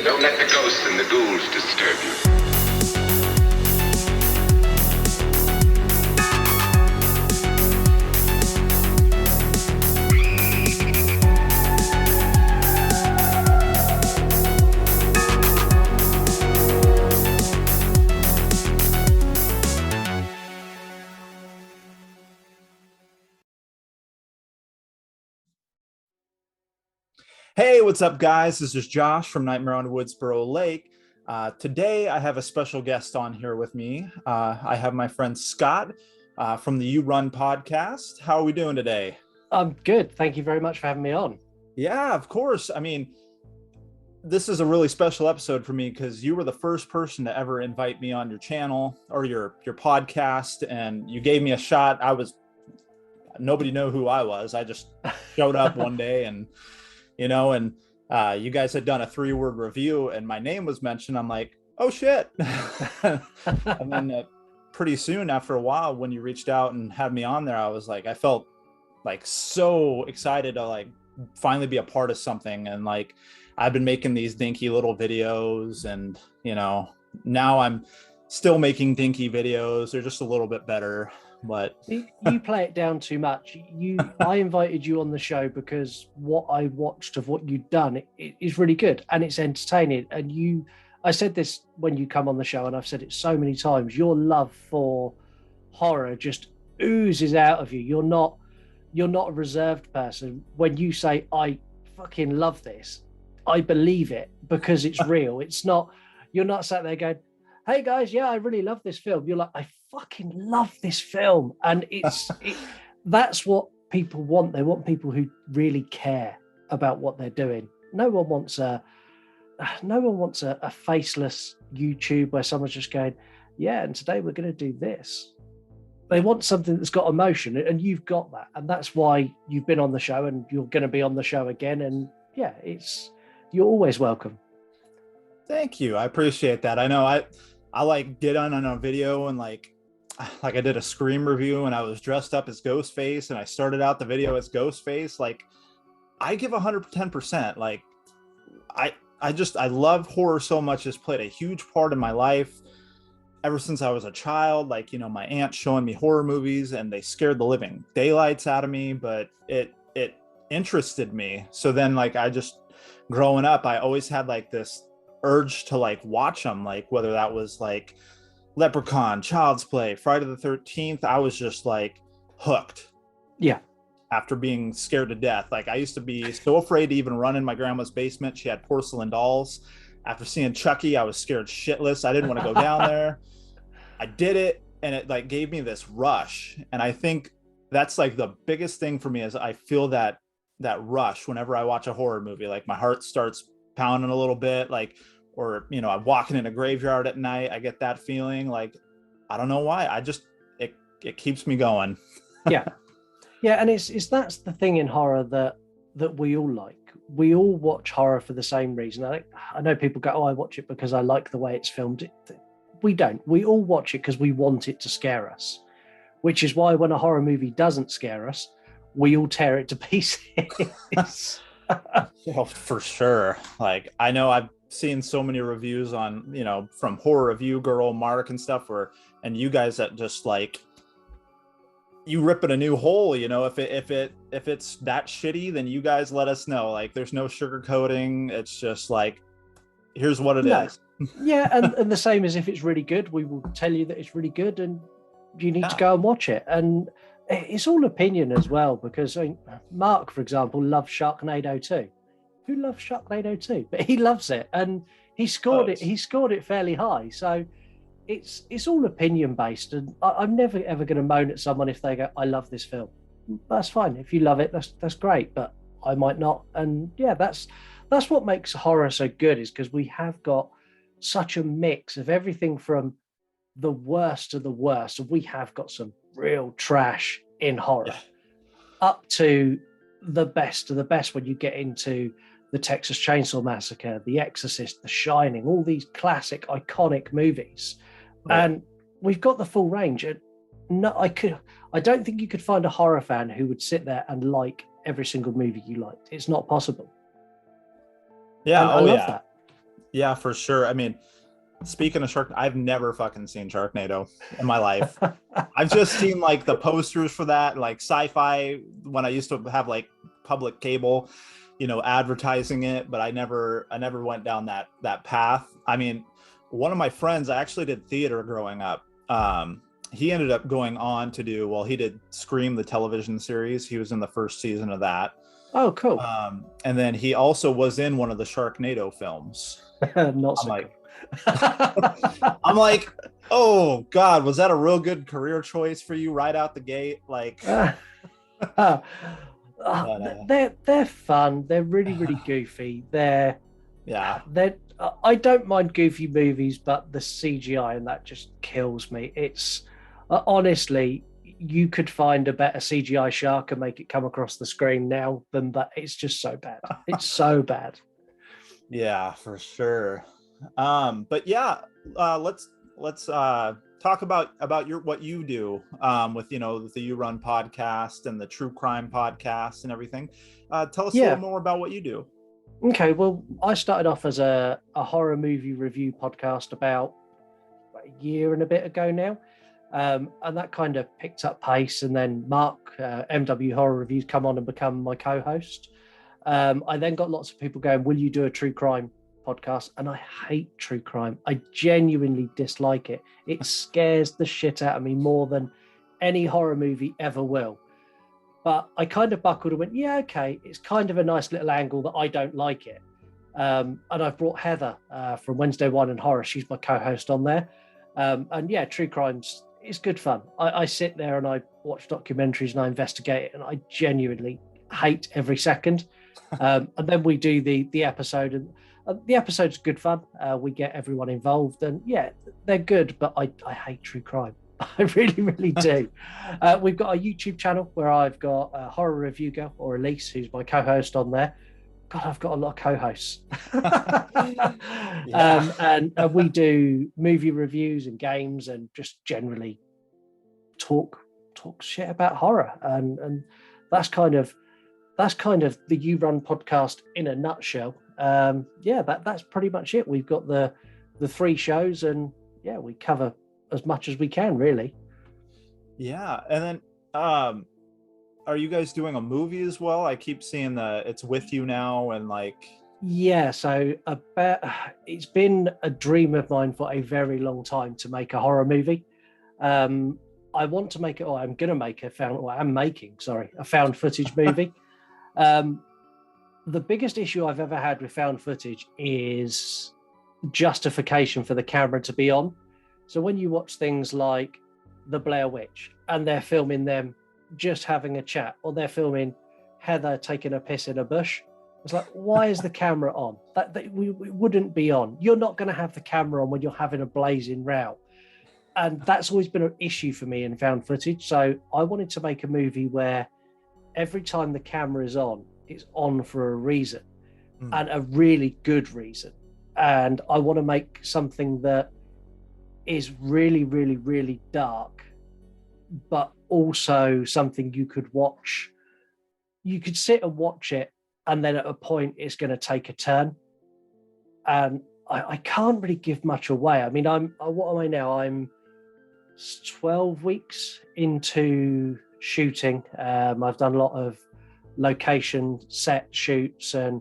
Don't let the ghosts and the ghouls disturb you. Hey, what's up, guys? This is Josh from Nightmare on Woodsboro Lake. Today, I have a special guest on here with me. I have my friend Scott from the You Run podcast. How are we doing today? I'm good. Thank you very much for having me on. Yeah, of course. I mean, this is a really special episode for me because you were the first person to ever invite me on your channel or your podcast, and you gave me a shot. Nobody knew who I was. I just showed up one day and you guys had done a 3-word review and my name was mentioned. I'm like, oh shit. And then pretty soon after a while, when you reached out and had me on there, I was like, I felt like so excited to like finally be a part of something. And like, I've been making these dinky little videos and, now I'm still making dinky videos. They're just a little bit better. But you play it down too much. I invited you on the show because what I watched of what you'd done it is really good and it's entertaining. And I said this when you come on the show, and I've said it so many times. Your love for horror just oozes out of you. You're not a reserved person. When you say I fucking love this, I believe it because it's real. You're not sat there going, hey guys, yeah, I really love this film. You're like, I fucking love this film. And that's what people want. They want people who really care about what they're doing. No one wants a faceless YouTube where someone's just going, yeah, and today we're going to do this. They want something that's got emotion, and you've got that. And that's why you've been on the show and you're going to be on the show again. And yeah, you're always welcome. Thank you. I appreciate that. I know I like get on a video and like I did a Scream review and I was dressed up as Ghostface and I started out the video as Ghostface. Like I give 110%. Like I love horror so much. It's played a huge part in my life ever since I was a child. Like, my aunt showing me horror movies and they scared the living daylights out of me, but it interested me. So then like growing up, I always had like this urge to like watch them, like whether that was like Leprechaun, Child's Play, Friday the 13th. I was just like hooked. Yeah. After being scared to death. Like I used to be so afraid to even run in my grandma's basement. She had porcelain dolls. After seeing Chucky, I was scared shitless. I didn't want to go down there. I did it and it like gave me this rush. And I think that's like the biggest thing for me is I feel that rush whenever I watch a horror movie. Like my heart starts pounding a little bit, like, or I'm walking in a graveyard at night, I get that feeling. Like I don't know why, it keeps me going. yeah and it's that's the thing in horror that we all like. We all watch horror for the same reason. I know people go, oh, I watch it because I like the way it's filmed. We don't. We all watch it because we want it to scare us, which is why when a horror movie doesn't scare us, we all tear it to pieces. Well, for sure. Like I know I've seen so many reviews on, from Horror Review Girl, Mark and stuff and you guys that just like, you rip it a new hole, if it's that shitty, then you guys let us know. Like there's no sugarcoating. It's just like, here's what it is. Yeah. And the same as if it's really good, we will tell you that it's really good and you need to go and watch it. And it's all opinion as well, because Mark, for example, loves Sharknado 2. Who loves Sharknado 2? But he loves it, and he scored it fairly high. So it's all opinion based, and I'm never ever going to moan at someone if they go, I love this film. That's fine. If you love it, that's great, but I might not. And yeah, that's what makes horror so good, is because we have got such a mix of everything from the worst to the worst. And we have got some real trash in horror, up to the best of the best when you get into the Texas Chainsaw Massacre, The Exorcist, The Shining, all these classic iconic movies. And we've got the full range. And I don't think you could find a horror fan who would sit there and like every single movie you liked. It's not possible. Yeah. And I love that. Yeah, for sure. I mean, speaking of Shark, I've never fucking seen Sharknado in my life. I've just seen like the posters for that, like sci-fi when I used to have like public cable, advertising it, but I never went down that path. I mean, one of my friends, I actually did theater growing up. He ended up going on to he did Scream, the television series. He was in the first season of that. Oh, cool. And then he also was in one of the Sharknado films. Not so like, cool. I'm like, oh God, was that a real good career choice for you right out the gate? Like, they're fun. They're really goofy. yeah. I don't mind goofy movies, but the CGI and that just kills me. It's honestly, you could find a better CGI shark and make it come across the screen now than that. It's just so bad. It's so bad. Yeah, for sure. But yeah, let's talk about what you do with the You Run podcast and the true crime podcast and everything. Tell us a little more about what you do. Okay, well, I started off as a horror movie review podcast about a year and a bit ago now. And that kind of picked up pace. And then Mark, MW Horror Reviews, come on and become my co-host. I then got lots of people going, will you do a true crime podcast? And I hate true crime. I genuinely dislike it. It scares the shit out of me more than any horror movie ever will. But I kind of buckled and went, yeah, okay, it's kind of a nice little angle that I don't like it. And I've brought Heather from Wednesday Wine and Horror. She's my co-host on there. And yeah, true crimes, it's good fun. I sit there and I watch documentaries and I investigate it, and I genuinely hate every second. And then we do the episode, and the episode's good fun. We get everyone involved, and yeah, they're good, but I hate true crime. I really do. We've got a YouTube channel where I've got a horror review girl, or Elise, who's my co-host on there. God, I've got a lot of co-hosts. And we do movie reviews and games, and just generally talk shit about horror. And that's kind of the You Run podcast in a nutshell. That's pretty much it. We've got the 3 shows, and yeah, we cover as much as we can, really. Yeah. And then are you guys doing a movie as well? I keep seeing it's With You now, and like, yeah, so it's been a dream of mine for a very long time to make a horror movie. I want to make it, or I'm going to make a found footage movie. The biggest issue I've ever had with found footage is justification for the camera to be on. So when you watch things like The Blair Witch and they're filming them just having a chat, or they're filming Heather taking a piss in a bush, it's like, why is the camera on? That we wouldn't be on. You're not going to have the camera on when you're having a blazing row. And that's always been an issue for me in found footage. So I wanted to make a movie where every time the camera is on, it's on for a reason, and a really good reason. And I want to make something that is really dark, but also something you could watch. You could sit and watch it, and then at a point it's going to take a turn. And I can't really give much away. I mean, what am I now? I'm 12 weeks into shooting. I've done a lot of location set shoots and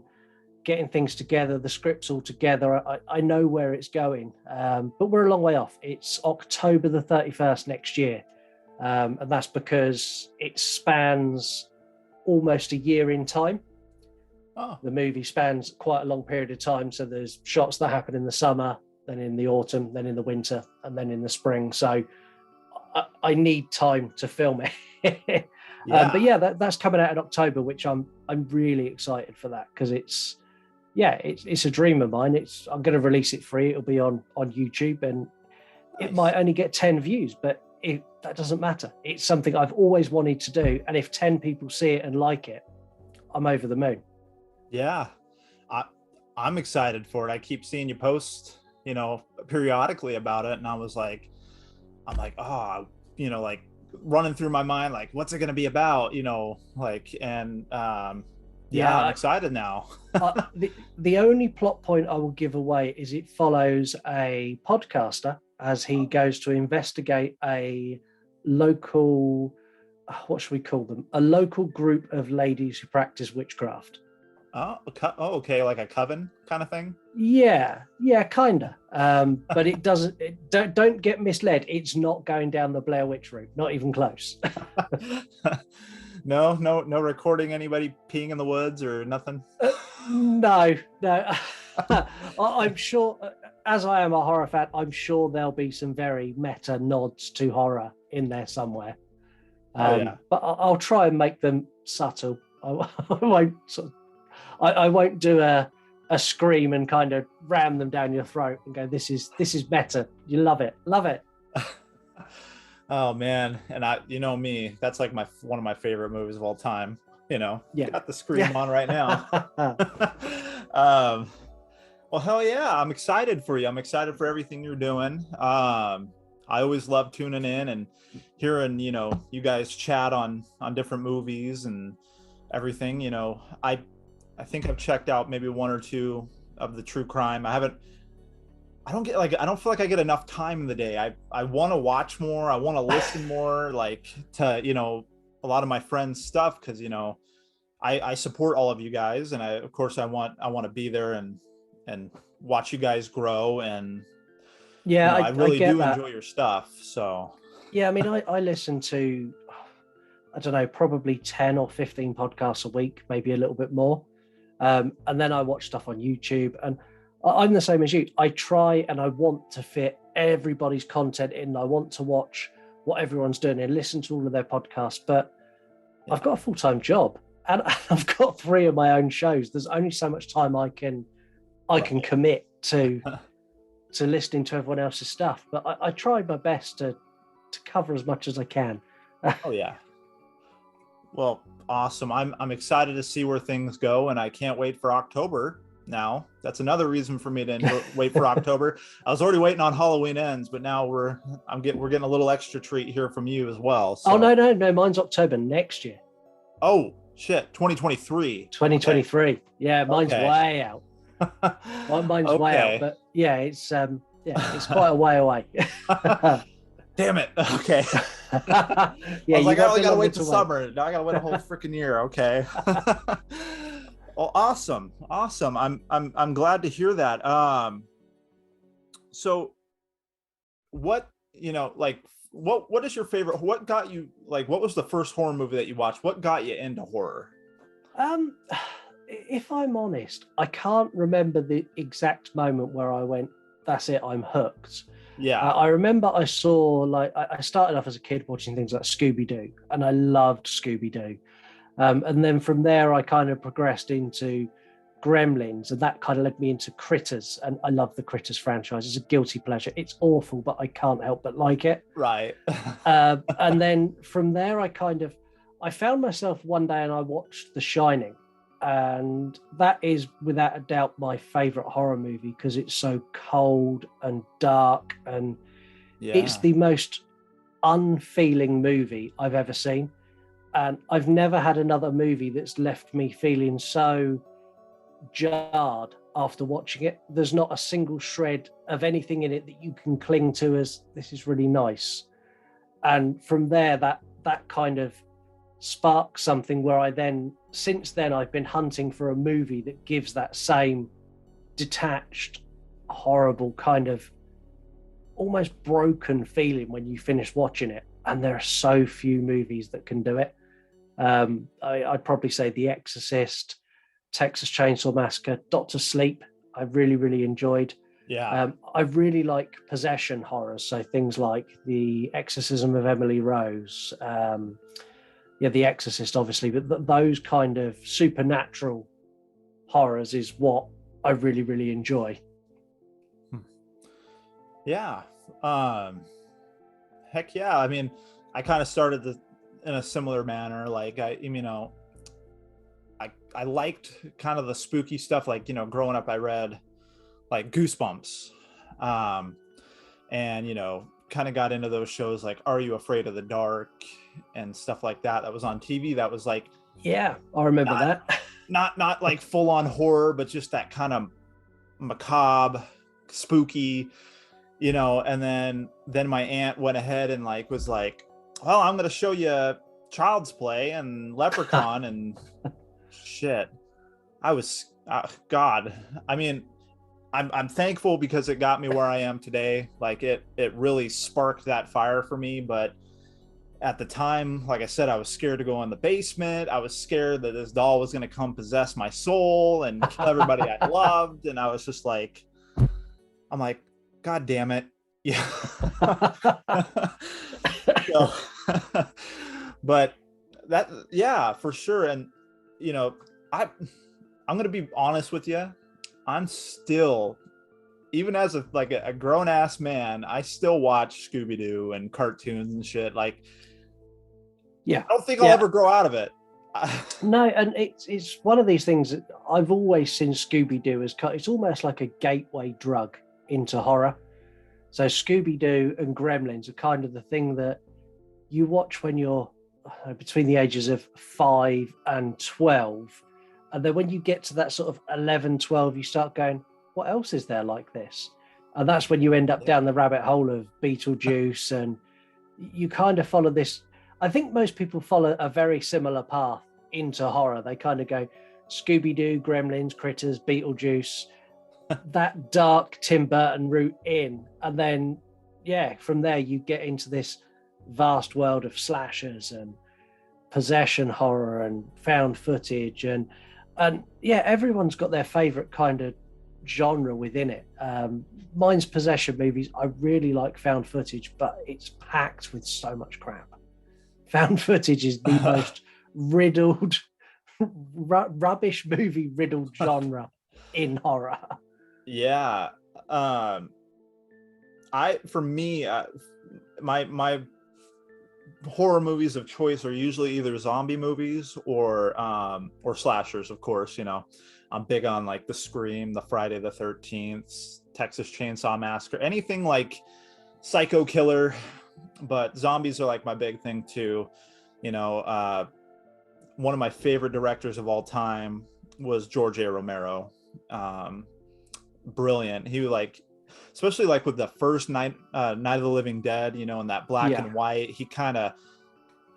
getting things together, the scripts all together. I know where it's going, but we're a long way off. It's October the 31st next year. And that's because it spans almost a year in time. Oh. The movie spans quite a long period of time. So there's shots that happen in the summer, then in the autumn, then in the winter, and then in the spring. So I need time to film it. Yeah. But yeah, that's coming out in October, which I'm really excited for that, because it's a dream of mine. I'm going to release it free. It'll be on YouTube, and Nice. It might only get 10 views, but that doesn't matter. It's something I've always wanted to do. And if 10 people see it and like it, I'm over the moon. Yeah. I'm excited for it. I keep seeing you post, periodically about it. And I'm like, running through my mind, like, what's it going to be about? Yeah, I'm excited now. The only plot point I will give away is it follows a podcaster as he goes to investigate a local, what should we call them? A local group of ladies who practice witchcraft. Okay, like a coven kind of thing. Yeah, kinda. But it doesn't. Don't get misled. It's not going down the Blair Witch route. Not even close. No recording anybody peeing in the woods or nothing. No. I'm sure, as I am a horror fan, I'm sure there'll be some very meta nods to horror in there somewhere. But I'll try and make them subtle. I won't do a scream and kind of ram them down your throat and go, this is meta. You love it. Oh man, and you know me, that's like one of my favorite movies of all time. Got the scream on right now. Well, hell yeah, I'm excited for you. I'm excited for everything you're doing. I always love tuning in and hearing, you guys chat on different movies and everything. I think I've checked out maybe one or two of the true crime. I don't feel like I get enough time in the day. I want to watch more. I want to listen more, like to, a lot of my friends' stuff. Cause I support all of you guys. And of course I want to be there and watch you guys grow. And I really do enjoy your stuff. So, yeah, I mean, I listen to, I don't know, probably 10 or 15 podcasts a week, maybe a little bit more. And then I watch stuff on YouTube, and I'm the same as you. I try and I want to fit everybody's content in. I want to watch what everyone's doing and listen to all of their podcasts, but I've got a full-time job and I've got 3 of my own shows. There's only so much time I can commit to listening to everyone else's stuff, but I try my best to cover as much as I can. Oh yeah. Well, awesome. I'm excited to see where things go, and I can't wait for October. Now that's another reason for me to wait for October. I was already waiting on Halloween Ends, but now we're getting a little extra treat here from you as well. So. Oh no, mine's October next year. Oh shit, 2023. 2023. Okay. Yeah, mine's way out. Mine's way out, but yeah, it's quite a way away. Damn it. Okay. Yeah, I only gotta wait till summer. Now I gotta wait a whole freaking year. Okay. Well, awesome. I'm glad to hear that. So what is your favorite, what got you, like, what was the first horror movie that you watched? What got you into horror? If I'm honest, I can't remember the exact moment where I went, that's it, I'm hooked. Yeah. I remember I saw, I started off as a kid watching things like Scooby-Doo, and I loved Scooby-Doo. And then from there, I kind of progressed into Gremlins, and that kind of led me into Critters. And I love the Critters franchise. It's a guilty pleasure. It's awful, but I can't help but like it. Right. And then from there, I found myself one day and I watched The Shining. And that is without a doubt my favorite horror movie because it's so cold and dark, and it's the most unfeeling movie I've ever seen. And I've never had another movie that's left me feeling so jarred after watching it. There's not a single shred of anything in it that you can cling to as this is really nice. And from there, that kind of sparked something where since then I've been hunting for a movie that gives that same detached, horrible kind of almost broken feeling when you finish watching it. And there are so few movies that can do it. I'd probably say The Exorcist, Texas Chainsaw Massacre, Doctor Sleep, I really, really enjoyed. Yeah. I really like possession horrors, so things like The Exorcism of Emily Rose, The Exorcist, obviously, but those kind of supernatural horrors is what I really, really enjoy. Yeah. Heck yeah. I mean, I kind of started in a similar manner. Like I liked kind of the spooky stuff. Like, growing up, I read like Goosebumps, and kind of got into those shows like Are You Afraid of the Dark and stuff like that was on TV. That was like, yeah, I remember that. not like full on horror, but just that kind of macabre, spooky, and then my aunt went ahead and like was like, well, I'm gonna show you Child's Play and Leprechaun and shit. I was God. I mean, I'm thankful because it got me where I am today. Like it really sparked that fire for me. But at the time, like I said, I was scared to go in the basement. I was scared that this doll was going to come possess my soul and kill everybody I loved. And I was just like, I'm like, God damn it. Yeah. So, but that, yeah, for sure. And, I'm going to be honest with you. I'm still, even as a grown ass man, I still watch Scooby-Doo and cartoons and shit. Like, yeah, I don't think I'll ever grow out of it. No, and it's one of these things that I've always seen Scooby-Doo as it's almost like a gateway drug into horror. So Scooby-Doo and Gremlins are kind of the thing that you watch when you're between the ages of 5 and 12. And then when you get to that sort of 11, 12, you start going, what else is there like this? And that's when you end up down the rabbit hole of Beetlejuice, and you kind of follow this. I think most people follow a very similar path into horror. They kind of go Scooby-Doo, Gremlins, Critters, Beetlejuice, that dark Tim Burton route in. And then, from there you get into this vast world of slashers and possession horror and found footage. And everyone's got their favorite kind of genre within it. Mine's possession movies. I really like found footage, but it's packed with so much crap. Found footage is the most riddled, rubbish movie riddled genre in horror. Yeah. My horror movies of choice are usually either zombie movies or slashers, of course. I'm big on like the Scream, the Friday the 13th, Texas Chainsaw Massacre, anything like Psycho Killer, but zombies are like my big thing too. One of my favorite directors of all time was George A. Romero. Brilliant. He especially like with the first Night of the Living Dead, in that black and white, he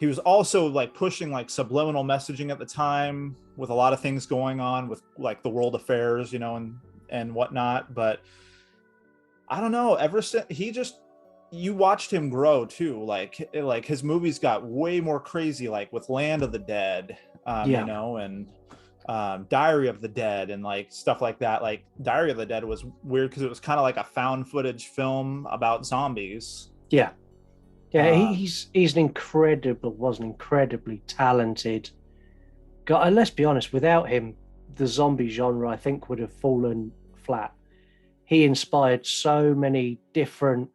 was also like pushing like subliminal messaging at the time with a lot of things going on with like the world affairs, and whatnot. But I don't know, ever since you watched him grow too. Like his movies got way more crazy, like with Land of the Dead, and Diary of the Dead and like stuff like that. Like Diary of the Dead was weird because it was kind of like a found footage film about zombies. He's an incredibly talented guy. And let's be honest, without him, the zombie genre I think would have fallen flat. He inspired so many different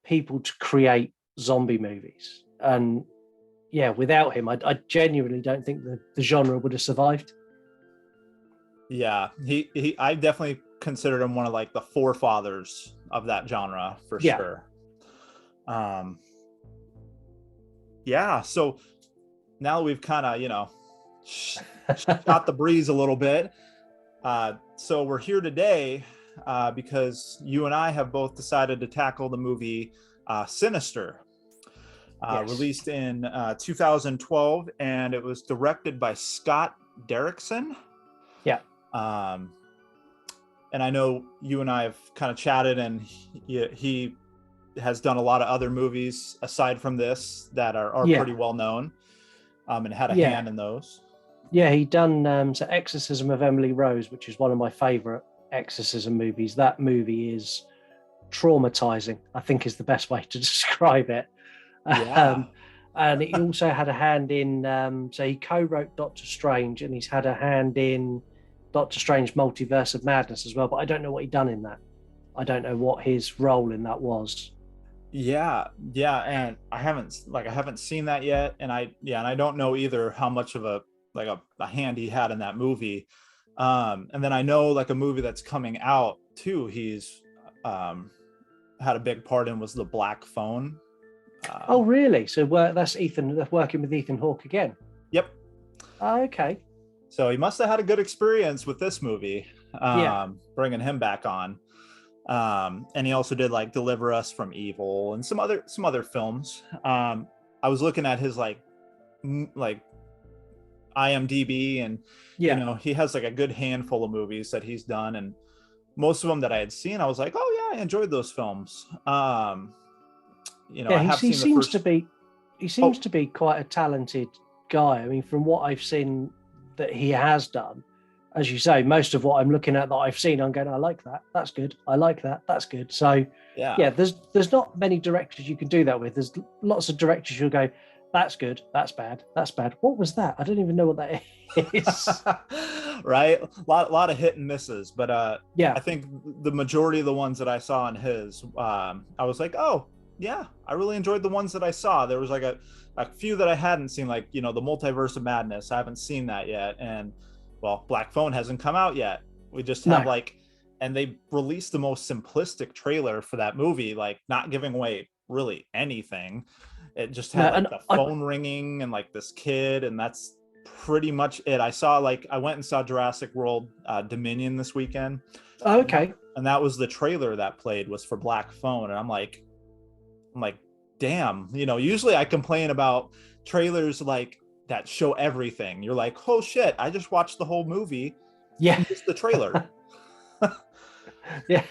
people to create zombie movies, and without him, I genuinely don't think the genre would have survived. I definitely considered him one of like the forefathers of that genre for sure. So now we've kind of shot the breeze a little bit, so we're here today because you and I have both decided to tackle the movie Sinister, released in 2012, and it was directed by Scott Derrickson. And I know you and I have kind of chatted, and he has done a lot of other movies aside from this that are pretty well known, and had a hand in those. He done Exorcism of Emily Rose, which is one of my favorite exorcism movies. That movie is traumatizing, I think is the best way to describe it. And he also had a hand in so he co-wrote Doctor Strange, and he's had a hand in Doctor Strange Multiverse of Madness as well, but I don't know what he'd done in that. I don't know what his role in that was. And I haven't seen that yet, and I don't know either how much of a hand he had in that movie. And then I know like a movie that's coming out too, he's had a big part in, was The Black Phone. Oh really? So that's working with Ethan Hawke again? Yep. Okay. So he must have had a good experience with this movie, Yeah. bringing him back on. And he also did like Deliver Us from Evil and some other films. I was looking at his like IMDb, and Yeah. he has like a good handful of movies that he's done, and most of them that I had seen, I was like, oh yeah, I enjoyed those films. Yeah, I have he seen the seems first. to be quite a talented guy. I mean, from what I've seen that he has done, as you say, most of what I'm looking at that I've seen, I'm going, I like that. That's good. I like that. That's good. So Yeah. yeah, there's not many directors you can do that with. There's lots of directors you'll go, that's good, that's bad, that's bad. What was that? I don't even know what that is. Right, lot of hit and misses, but Yeah, I think the majority of the ones that I saw in his, I was like, oh yeah, I really enjoyed the ones that I saw. There was like a few that I hadn't seen, like the Multiverse of Madness. I haven't seen that yet, and well, Black Phone hasn't come out yet. We just have no, and they released the most simplistic trailer for that movie, like not giving away really anything. It just no, had like and the phone ringing and like this kid, and that's pretty much it. I went and saw Jurassic World Dominion this weekend, okay, and that was the trailer that played, was for Black Phone, and I'm like, damn. Usually I complain about trailers like that show everything. You're like, oh shit, I just watched the whole movie yeah, from just the trailer. yeah.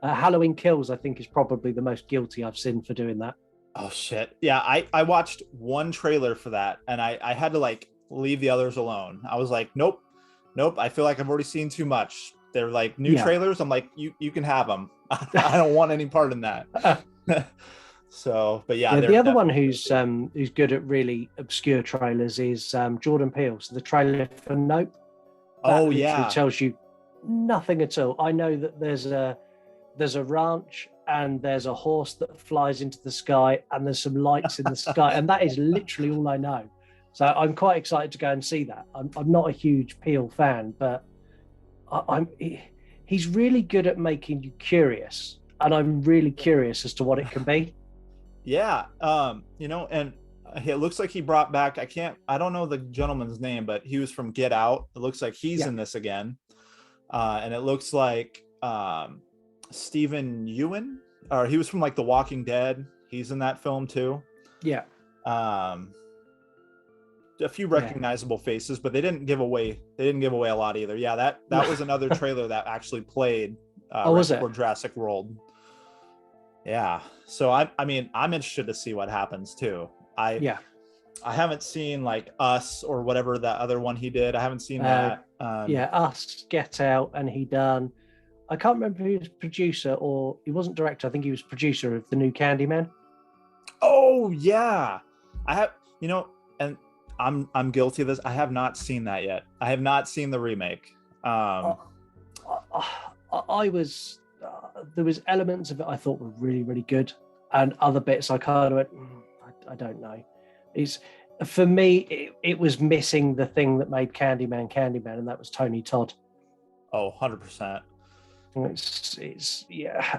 Halloween Kills, I think, is probably the most guilty I've seen for doing that. Oh shit. Yeah, I watched one trailer for that, and I had to like leave the others alone. I was like, nope. I feel like I've already seen too much. They're like new Yeah. trailers. I'm like, you can have them. I don't want any part in that. So, but yeah, The other one who's good at really obscure trailers is Jordan Peele. So the trailer for Nope. That oh literally yeah, tells you nothing at all. I know that there's a ranch and there's a horse that flies into the sky and there's some lights in the sky, and that is literally all I know. So I'm quite excited to go and see that. I'm not a huge Peele fan, but he's really good at making you curious, and I'm really curious as to what it can be. yeah. And it looks like he brought back, I don't know the gentleman's name, but he was from Get Out. It looks like he's Yeah. in this again. And it looks like Stephen Ewan, or he was from like The Walking Dead. He's in that film too. Yeah. A few recognizable faces, but they didn't give away a lot either. Yeah, that was another trailer that actually played was it? for Jurassic World. Yeah. So I mean, I'm interested to see what happens too. I haven't seen like Us or whatever that other one he did. I haven't seen that. Us, Get Out, and he done. I can't remember if he was producer or he wasn't director. I think he was producer of the new Candyman. Oh yeah, I have. And I'm guilty of this. I have not seen that yet. I have not seen the remake. I was there was elements of it I thought were really, really good, and other bits I kind of went, I don't know. It's for me, it was missing the thing that made Candyman, and that was Tony Todd. Oh, 100%. It's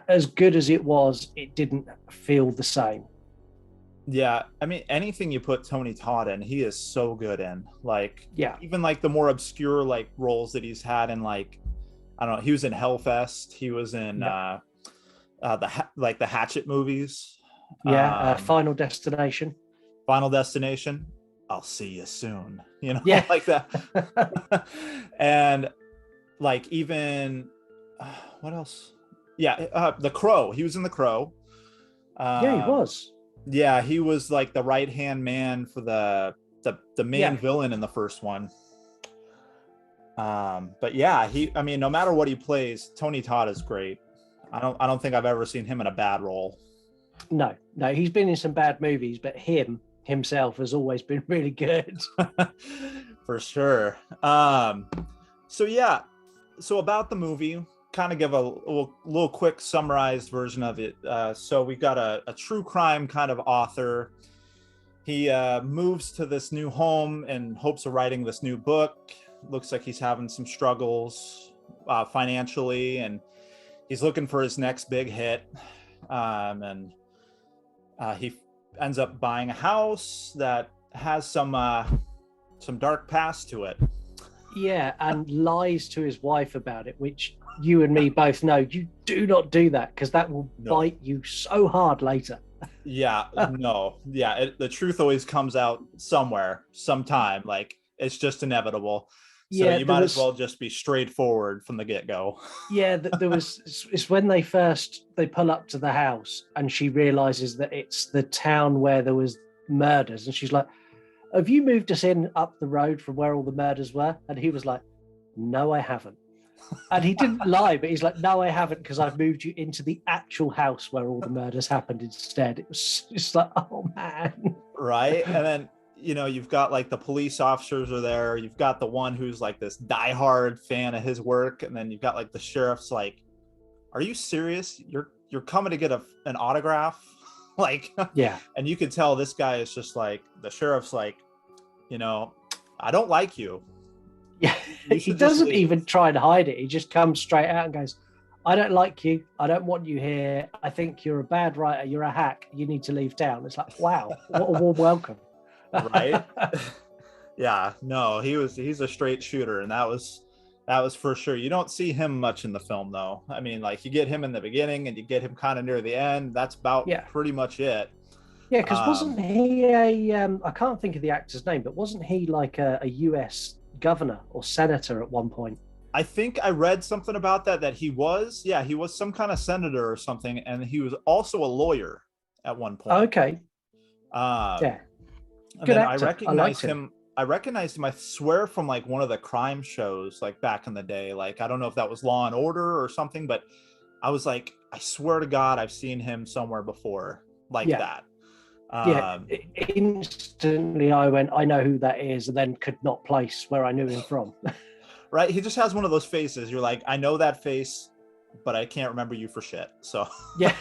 as good as it was, it didn't feel the same. Yeah, I mean, anything you put Tony Todd in, he is so good in. Like, Yeah. even like the more obscure like roles that he's had in, like, I don't know, he was in Hellfest. He was in the Hatchet movies. Final Destination. Final Destination. I'll see you soon. Yeah. Like that. And like even what else? Yeah, The Crow. He was in The Crow. Yeah, he was. Yeah, he was like the right-hand man for the main villain in the first one. But yeah, I mean, no matter what he plays, Tony Todd is great. I don't think I've ever seen him in a bad role. No, he's been in some bad movies, but himself has always been really good. For sure. So about the movie, kind of give a little quick summarized version of it. So we've got a true crime kind of author. He moves to this new home in hopes of writing this new book. Looks like he's having some struggles financially, and he's looking for his next big hit. And he ends up buying a house that has some dark past to it. Yeah, and lies to his wife about it, which you and me both know you do not do that, because that will No. bite you so hard later. Yeah, no, yeah. The truth always comes out somewhere, sometime. Like it's just inevitable. So Yeah, you there might as was. well just be straightforward from the get-go. Yeah, there was. It's when they pull up to the house, and she realizes that it's the town where there was murders, and she's like, "Have you moved us in up the road from where all the murders were?" And he was like, "No, I haven't." And he didn't lie, but he's like, "No, I haven't, because I've moved you into the actual house where all the murders happened instead." It was just like, oh man. Right. And then, you've got like the police officers are there. You've got the one who's like this diehard fan of his work. And then you've got like the sheriff's like, are you serious? You're coming to get an autograph? Like, Yeah. and you can tell this guy is just like, the sheriff's like, I don't like you. Yeah. You He should just doesn't leave. even try to hide it. He just comes straight out and goes, "I don't like you. I don't want you here. I think you're a bad writer. You're a hack. You need to leave town." It's like, wow, what a warm welcome. Right. Yeah, no, he's a straight shooter, and that was for sure. You don't see him much in the film though. I mean, like you get him in the beginning and you get him kind of near the end. That's about Yeah. pretty much it. Yeah, because wasn't he I can't think of the actor's name, but wasn't he like a US governor or senator at one point? I think I read something about that he was some kind of senator or something, and he was also a lawyer at one point. Okay. Yeah. And Good then actor. I recognized I liked him. I recognized him, I swear, from like one of the crime shows like back in the day. Like I don't know if that was Law and Order or something, but I was like, I swear to God, I've seen him somewhere before like that. Yeah, instantly I went, I know who that is, and then could not place where I knew him from. Right? He just has one of those faces. You're like, I know that face, but I can't remember you for shit. So yeah.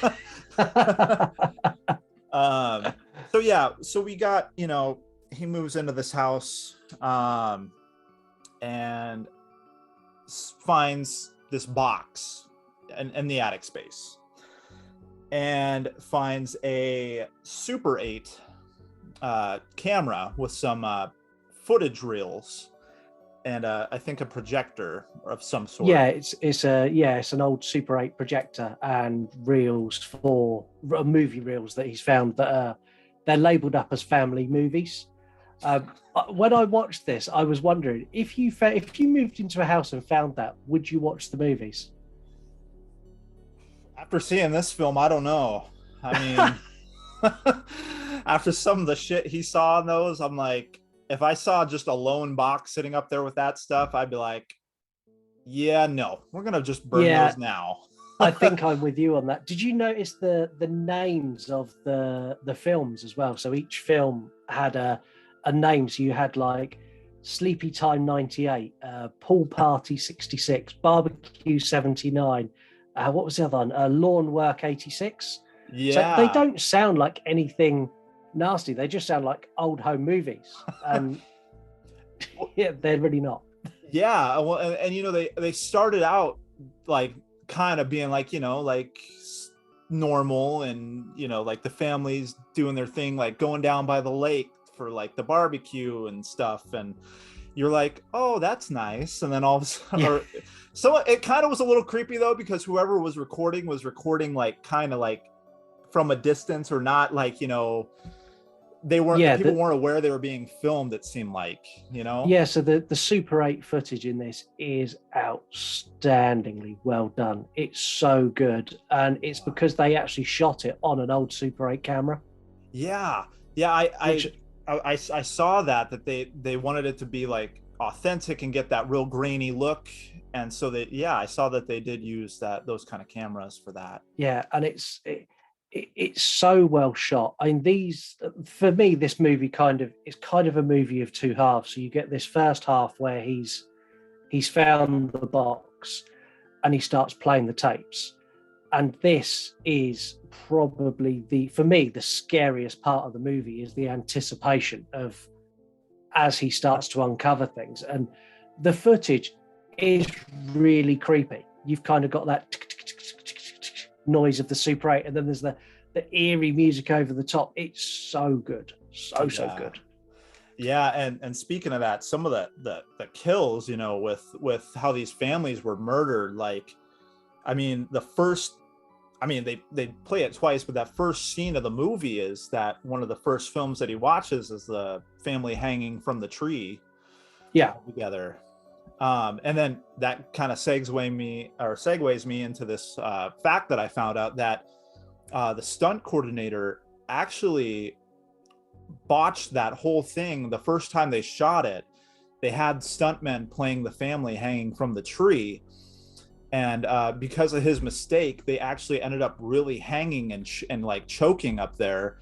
So we got, he moves into this house and finds this box in the attic space, and finds a Super 8 camera with some footage reels and I think a projector of some sort. Yeah, it's an old Super 8 projector and reels for movie reels that he's found that they're labeled up as family movies. When I watched this, I was wondering if you moved into a house and found that, would you watch the movies? After seeing this film, I don't know. I mean, after some of the shit he saw in those, I'm like, if I saw just a lone box sitting up there with that stuff, I'd be like, yeah, no, we're gonna just burn those now. I think I'm with you on that. Did you notice the names of the films as well? So each film had a name. So you had like Sleepy Time 98, Pool Party 66, Barbecue 79. What was the other one? Lawn Work 86. Yeah. So they don't sound like anything nasty. They just sound like old home movies. And yeah, they're really not. Yeah. Well, and they started out like kind of being like, like normal, and, like the families doing their thing, like going down by the lake for like the barbecue and stuff. And you're like, oh, that's nice. And then all of a sudden, so it kind of was a little creepy though, because whoever was recording like kind of like from a distance, or not like, they weren't, people weren't aware they were being filmed, it seemed like, Yeah, so the Super 8 footage in this is outstandingly well done. It's so good. And it's because they actually shot it on an old Super 8 camera. Yeah. Yeah, I saw that they wanted it to be like authentic and get that real grainy look, and so I saw that they did use those kind of cameras for that. Yeah, and it's so well shot. I mean, for me, this movie is kind of a movie of two halves. So you get this first half where he's found the box and he starts playing the tapes, and this is probably for me the scariest part of the movie is the anticipation of as he starts to uncover things. And the footage is really creepy. You've kind of got that noise of the Super 8, and then there's the eerie music over the top. It's so good, so good. Yeah, and speaking of that, some of the kills, you know, with how these families were murdered, like, I mean, they play it twice, but that first scene of the movie is that one of the first films that he watches is the family hanging from the tree Yeah. together. And then that kind of segues me into this fact that I found out, that the stunt coordinator actually botched that whole thing. The first time they shot it, they had stuntmen playing the family hanging from the tree, and because of his mistake, they actually ended up really hanging and like choking up there.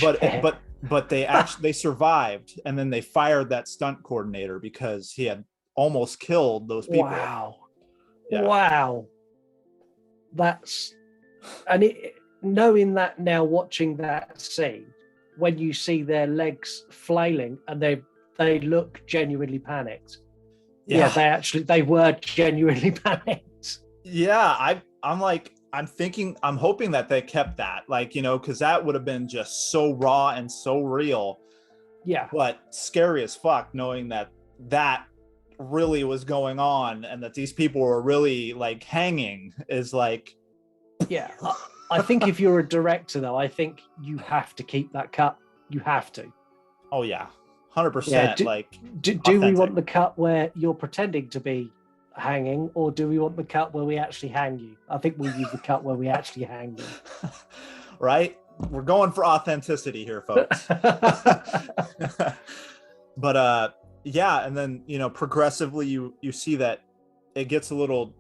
But they survived, and then they fired that stunt coordinator because he had almost killed those people. Wow. That's, and it, knowing that now, watching that scene, when you see their legs flailing and they look genuinely panicked. Yeah, they were genuinely panicked. Yeah, I'm hoping that they kept that, like, you know, because that would have been just so raw and so real. Yeah. But scary as fuck, knowing that really was going on and that these people were really like hanging, is like. Yeah. I think if you're a director, though, I think you have to keep that cut. You have to. Oh yeah, 100%. Do we want the cut where you're pretending to be hanging, or do we want the cut where we actually hang you? I think we'll use the cut where we actually hang you. Right? We're going for authenticity here, folks. But yeah, and then, you know, progressively you see that it gets a little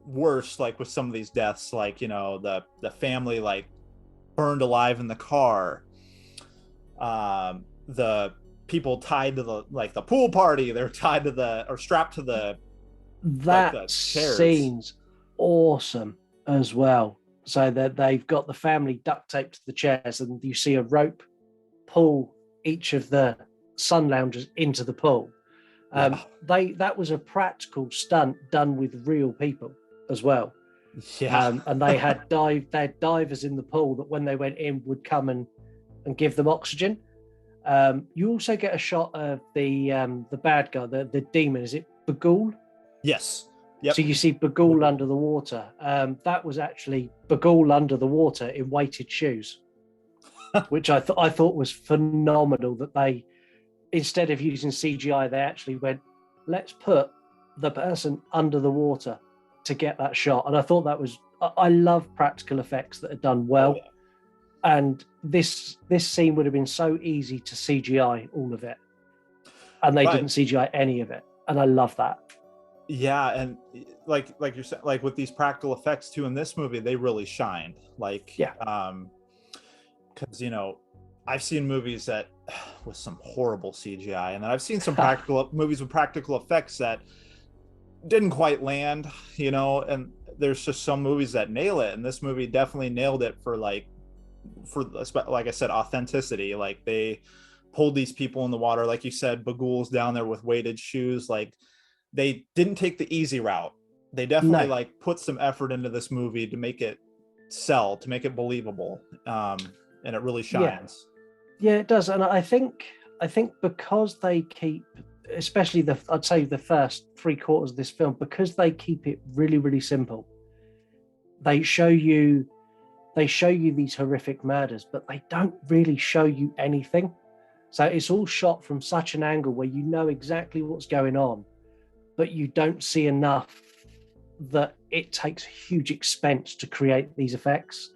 worse, like with some of these deaths, like, you know, the family like burned alive in the car, the people tied to the pool party, they're tied to or strapped to the scene's awesome as well. So that they've got the family duct taped to the chairs, and you see a rope pull each of the sun loungers into the pool. That was a practical stunt done with real people as well. Yeah. And they had divers in the pool that when they went in would come and give them oxygen. You also get a shot of the bad guy, the demon. Is it Bagul? Yes. Yep. So you see Bagul under the water. That was actually Bagul under the water in weighted shoes, which I thought was phenomenal. That they, instead of using CGI, they actually went, let's put the person under the water to get that shot. And I thought that was, I love practical effects that are done well. Oh, yeah. And this scene would have been so easy to CGI all of it, and they didn't CGI any of it, and I love that. Yeah, and like you're saying, like with these practical effects too in this movie, they really shined. Like, because, you know, I've seen movies that with some horrible CGI, and then I've seen some movies with practical effects that didn't quite land, you know, and there's just some movies that nail it, and this movie definitely nailed it for like I said, authenticity. Like, they pulled these people in the water, like you said, Bagul's down there with weighted shoes. Like, they didn't take the easy route. They definitely like put some effort into this movie to make it sell, to make it believable, and it really shines. Yeah, it does. And I think because they keep, especially I'd say the first 3/4 of this film, because they keep it really, really simple. They show you these horrific murders, but they don't really show you anything. So it's all shot from such an angle where you know exactly what's going on, but you don't see enough that it takes huge expense to create these effects.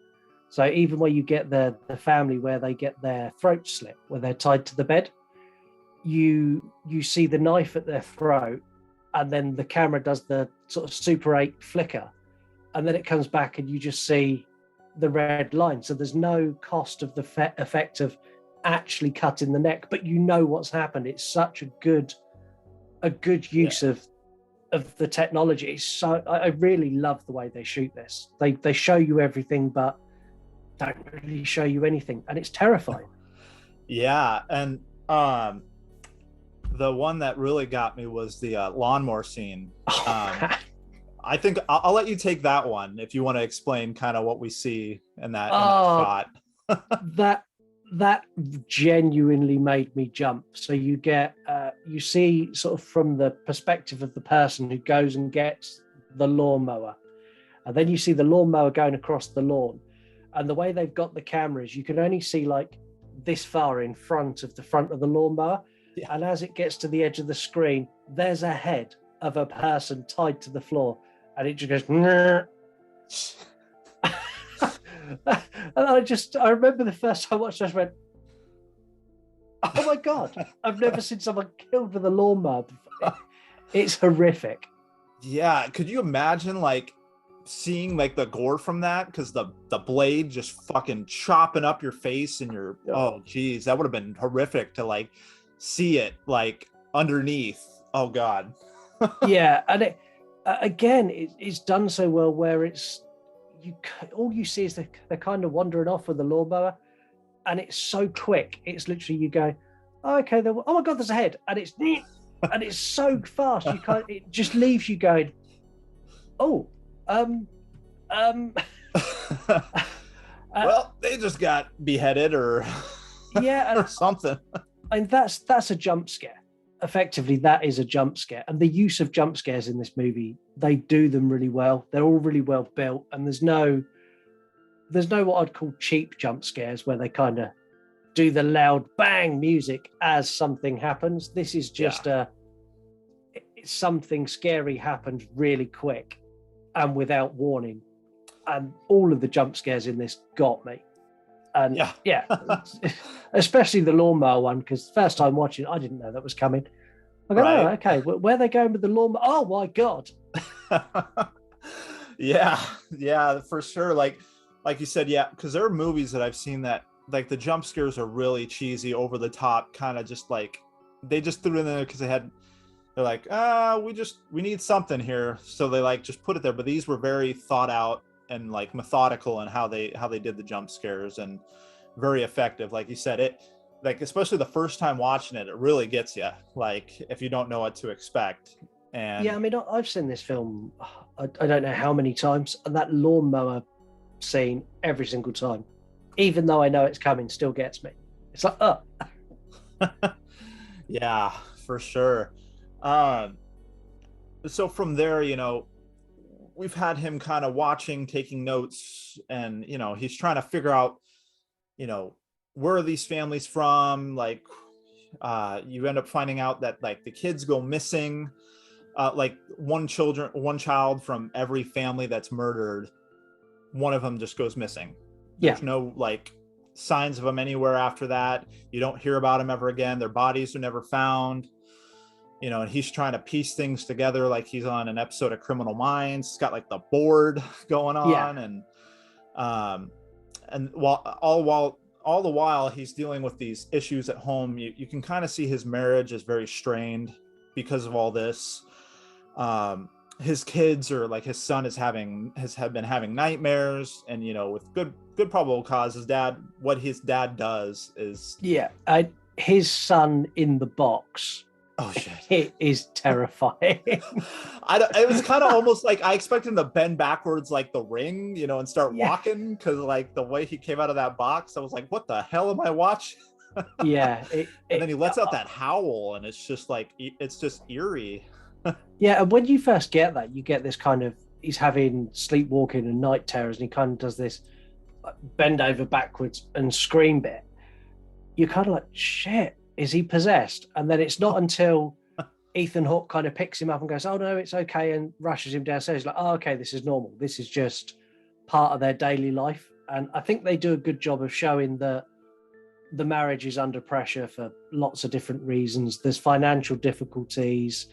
So even where you get the family where they get their throat slit, where they're tied to the bed, you see the knife at their throat, and then the camera does the sort of Super 8 flicker, and then it comes back and you just see the red line. So there's no cost of the effect of actually cutting the neck, but you know what's happened. It's such a good use of the technology. It's so, I really love the way they shoot this. They show you everything, but don't really show you anything, and it's terrifying. Yeah, and the one that really got me was the lawnmower scene. I think I'll let you take that one if you want to explain kind of what we see in that shot. that genuinely made me jump. So you get, you see sort of from the perspective of the person who goes and gets the lawnmower, and then you see the lawnmower going across the lawn, and the way they've got the cameras, you can only see like this far in front of the lawnmower. Yeah. And as it gets to the edge of the screen, there's a head of a person tied to the floor, and it just goes and I remember the first time I watched, I just went, oh my God, I've never seen someone killed with a lawnmower before. It's horrific. Yeah, could you imagine like seeing like the gore from that? Because the blade just fucking chopping up your face and your, oh geez, that would have been horrific to like see it like underneath. Oh God. Yeah, and it again, it's done so well where it's, all you see is they're kind of wandering off with the lawnmower, and it's so quick. It's literally you go, oh, okay, oh my God, there's a head, and it's so fast. You can't. It just leaves you going, oh, well, they just got beheaded or yeah, or something. And that's a jump scare. Effectively, that is a jump scare, and the use of jump scares in this movie, they do them really well. They're all really well built, and there's no what I'd call cheap jump scares where they kind of do the loud bang music as something happens. This is just something scary happened really quick and without warning, and all of the jump scares in this got me. And yeah, especially the lawnmower one, because first time watching, I didn't know that was coming. I go, oh, okay, where are they going with the lawnmower? Oh my God. yeah, for sure. Like you said, yeah, because there are movies that I've seen that like the jump scares are really cheesy, over the top, kind of just like they just threw it in there because they're like, we need something here, so they like just put it there. But these were very thought out and like methodical in how they did the jump scares, and very effective. Like you said, it like, especially the first time watching it, it really gets you, like if you don't know what to expect. And yeah, I mean, I've seen this film, I don't know how many times, and that lawnmower scene every single time, even though I know it's coming, still gets me. It's like, oh. Yeah, for sure. So from there, we've had him kind of watching, taking notes, and he's trying to figure out, where are these families from? Like, you end up finding out that like the kids go missing. Like one child from every family that's murdered, one of them just goes missing. There's no like signs of them anywhere after that. You don't hear about them ever again. Their bodies are never found. And he's trying to piece things together like he's on an episode of Criminal Minds. He's got like the board going on, and all the while he's dealing with these issues at home. You can kind of see his marriage is very strained because of all this. His kids, or like his son, has been having nightmares, and with good probable cause. What his dad does is his son in the box. Oh shit! It is terrifying. It was kind of almost like I expected him to bend backwards like The Ring, and start walking, because like the way he came out of that box, I was like, "What the hell am I watching?" Yeah, and then he lets out that howl, and it's just like it's just eerie. Yeah, and when you first get that, you get this kind of, he's having sleepwalking and night terrors, and he kind of does this bend over backwards and scream bit. You're kind of like, shit, is he possessed? And then it's not until Ethan Hawke kind of picks him up and goes, oh no, it's okay, and rushes him downstairs. He's like, oh, okay, this is normal. This is just part of their daily life. And I think they do a good job of showing that the marriage is under pressure for lots of different reasons. There's financial difficulties,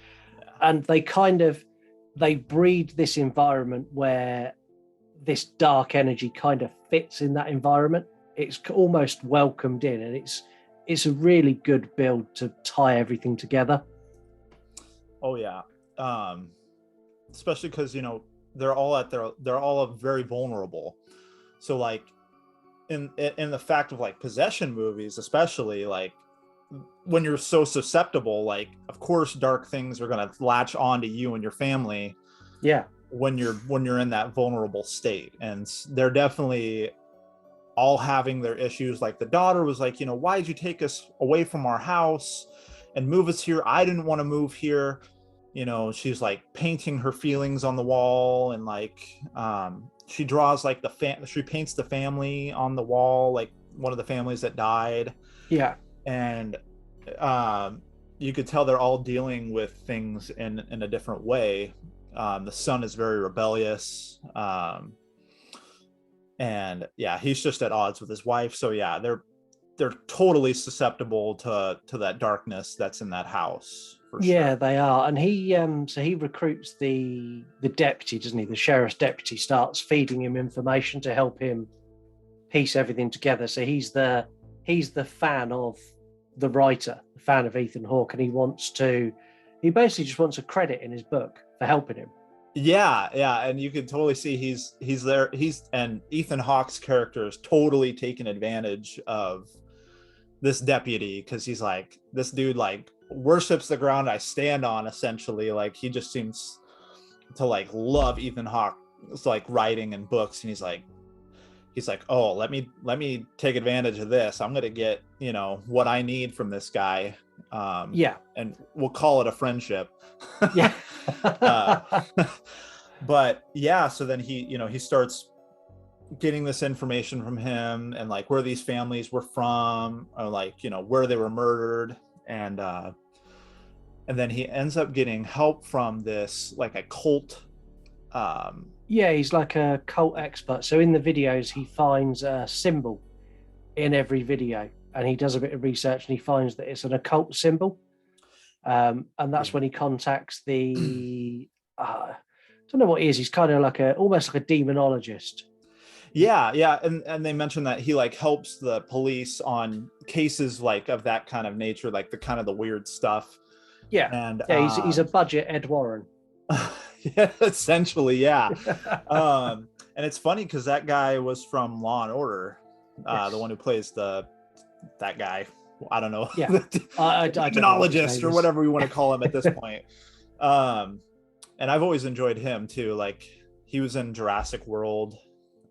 and they breed this environment where this dark energy kind of fits in that environment. It's almost welcomed in, and it's a really good build to tie everything together. Oh yeah, especially because they're all very vulnerable. So like in the fact of like possession movies, especially like when you're so susceptible, like of course dark things are going to latch onto you and your family. Yeah, when you're in that vulnerable state, and they're definitely all having their issues. Like the daughter was like, you know, why did you take us away from our house and move us here? I didn't want to move here. You know, she's like painting her feelings on the wall, and like she draws like she paints the family on the wall, like one of the families that died. Yeah. And you could tell they're all dealing with things in a different way. The son is very rebellious, and yeah, he's just at odds with his wife. So yeah, they're totally susceptible to that darkness that's in that house. For Yeah, sure. they are. And he so he recruits the deputy, doesn't he? The sheriff's deputy starts feeding him information to help him piece everything together. So he's the fan of the writer, the fan of Ethan Hawke, and he basically just wants a credit in his book for helping him. Yeah, and you can totally see he's there. And Ethan Hawke's character is totally taking advantage of this deputy, because he's like, this dude like worships the ground I stand on, essentially. Like he just seems to like love Ethan Hawke's like writing and books, and he's like, oh, let me take advantage of this. I'm gonna get, you know, what I need from this guy. And we'll call it a friendship. Yeah. But yeah, so then he starts getting this information from him, and like where these families were from, or like, you know, where they were murdered. And then he ends up getting help from this like a cult. Yeah, he's like a cult expert. So in the videos, he finds a symbol in every video, and he does a bit of research, and he finds that it's an occult symbol. And that's when he contacts the I don't know what he is. He's kind of like almost like a demonologist. Yeah, and they mentioned that he like helps the police on cases like of that kind of nature, like the kind of the weird stuff. Yeah, and he's a budget Ed Warren. Yeah, essentially, yeah. And it's funny because that guy was from Law and Order, Yes. the one who plays that guy. I don't know, Yeah, I demonologist or whatever we want to call him at this point. And I've always enjoyed him too. Like he was in Jurassic World.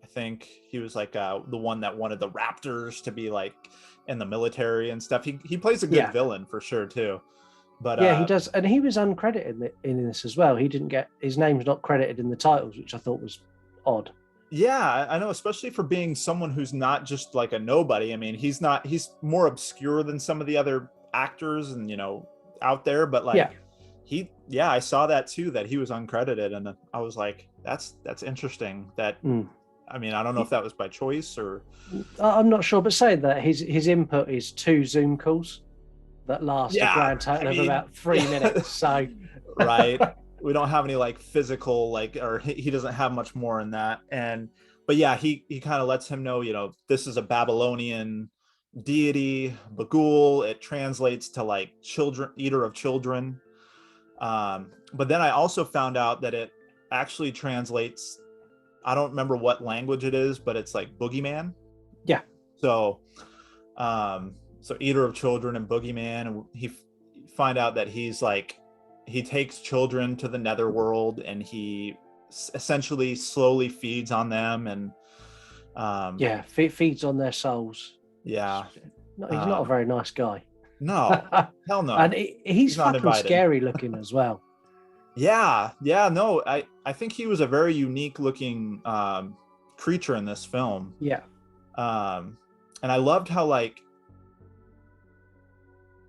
I think he was like the one that wanted the raptors to be like in the military and stuff. He plays a good villain for sure too. But yeah, he does, and he was uncredited in this as well. He didn't get his name's not credited in the titles, which I thought was odd. Yeah, I know, especially for being someone who's not just like a nobody. I mean, he's more obscure than some of the other actors and, you know, out there, but like I saw that too, that he was uncredited, and I was like, that's interesting. That I mean, I don't know if that was by choice or I'm not sure, but saying that his input is 2 Zoom calls that last a grand total of about 3 minutes. So right. We don't have any like physical, like, or he doesn't have much more in that. But yeah, he kind of lets him know, you know, this is a Babylonian deity, Bagul. It translates to like children, eater of children. But then I also found out that it actually translates, I don't remember what language it is, but it's like boogeyman. Yeah. So eater of children and boogeyman, and he find out that he's like, he takes children to the netherworld, and he essentially slowly feeds on them, and feeds on their souls. Yeah. No, he's not a very nice guy. No, hell no. And he's fucking invited. Scary looking as well. Yeah, no, I think he was a very unique looking creature in this film. Yeah. And I loved how, like,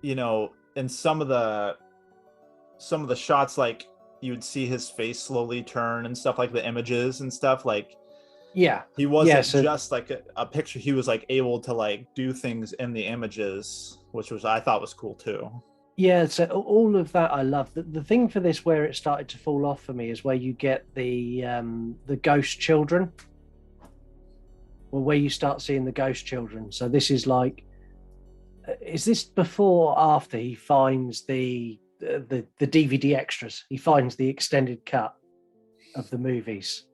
you know, in some of the shots, like you would see his face slowly turn and stuff, like the images and stuff, like he wasn't just like a picture. He was like able to like do things in the images, which I thought was cool too. Yeah, so all of that I love. The thing for this where it started to fall off for me is where you get the ghost children, or where you start seeing the ghost children. So this is like, is this before or after he finds the DVD extras? He finds the extended cut of the movies.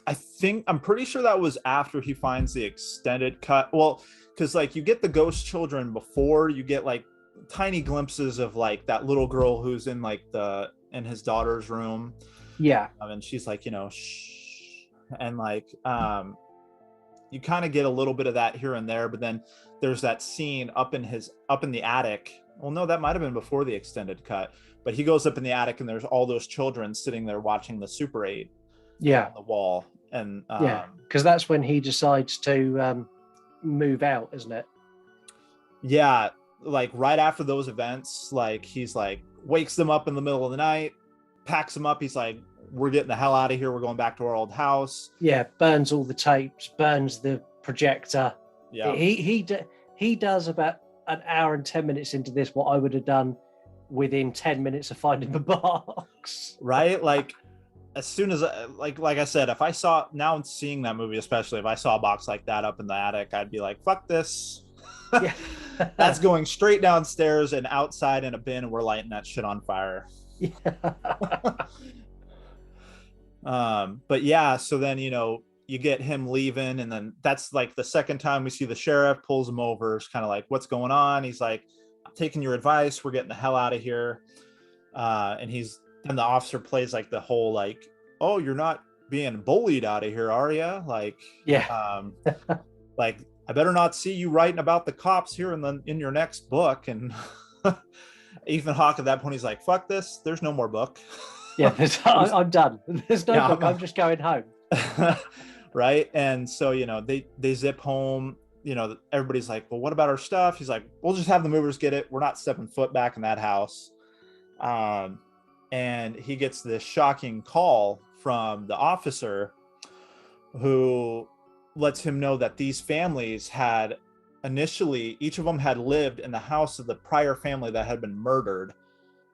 I'm pretty sure that was after he finds the extended cut. Well, because like you get the ghost children before, you get like tiny glimpses of like that little girl who's in like in his daughter's room. Yeah. And she's like, you know, shh. And like, you kind of get a little bit of that here and there, but then there's that scene up in the attic. Well, no, that might have been before the extended cut, but he goes up in the attic and there's all those children sitting there watching the Super 8 Yeah. on the wall. And Yeah, because that's when he decides to move out, isn't it? yeah, like right after those events, like he's like wakes them up in the middle of the night, packs them up. He's like, we're getting the hell out of here. We're going back to our old house. Yeah, burns all the tapes, burns the projector. Yeah. He does about an hour and 10 minutes into this what I would have done within 10 minutes of finding the box. Right? Like as soon as like I said, if I saw, now seeing that movie, especially if I saw a box like that up in the attic, I'd be like, fuck this. Yeah. That's going straight downstairs and outside in a bin, and we're lighting that shit on fire. Yeah. But yeah, so then, you know, you get him leaving, and then that's like the second time we see the sheriff, pulls him over. It's kind of like, what's going on? He's like, I'm taking your advice, we're getting the hell out of here. And the officer plays like the whole like, oh, you're not being bullied out of here, are you? Like, Yeah. Like, I better not see you writing about the cops here in your next book. And Ethan Hawke at that point, he's like, fuck this, there's no more book. Yeah, I'm done. There's no book. I'm just going home. Right. And so, you know, they zip home. You know, everybody's like, well, what about our stuff? He's like, we'll just have the movers get it. We're not stepping foot back in that house. And he gets this shocking call from the officer who lets him know that these families had initially, each of them had lived in the house of the prior family that had been murdered.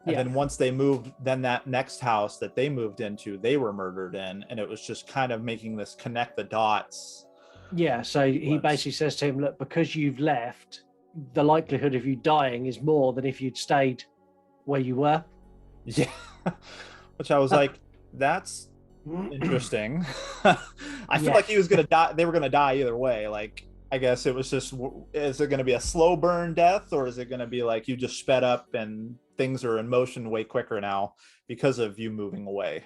And then once they moved, then that next house that they moved into, they were murdered in. And it was just kind of making this connect the dots. Yeah, so he basically says to him, look, because you've left, the likelihood of you dying is more than if you'd stayed where you were. Yeah. Which I was like, that's interesting. I feel like he was going to die. They were going to die either way. Like, I guess it was just, is it going to be a slow burn death, or is it going to be like you just sped up and things are in motion way quicker now because of you moving away?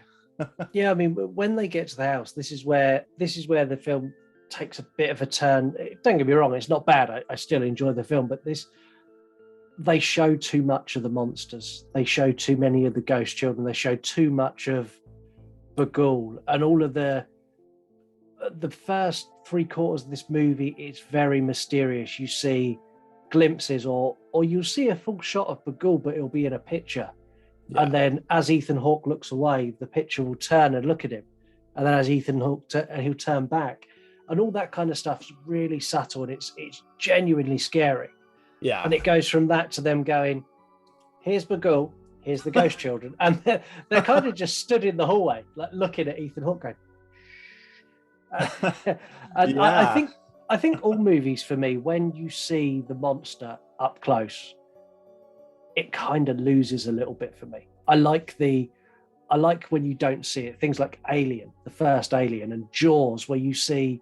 Yeah, I mean, when they get to the house, this is where the film takes a bit of a turn. Don't get me wrong, it's not bad. I still enjoy the film, but they show too much of the monsters. They show too many of the ghost children. They show too much of Bagul, and all of the first 3/4 of this movie. It's very mysterious. You see glimpses, or you'll see a full shot of Bagul, but it'll be in a picture. Yeah. And then as Ethan Hawke looks away, the picture will turn and look at him, and then as Ethan Hawke he'll turn back, and all that kind of stuff's really subtle, and it's genuinely scary. Yeah. And it goes from that to them going, here's Bagul, here's the ghost children. And they're kind of just stood in the hallway, like looking at Ethan Hawke going. And yeah. I think all movies for me, when you see the monster up close, it kind of loses a little bit for me. I like when you don't see it. Things like Alien, the first Alien, and Jaws, where you see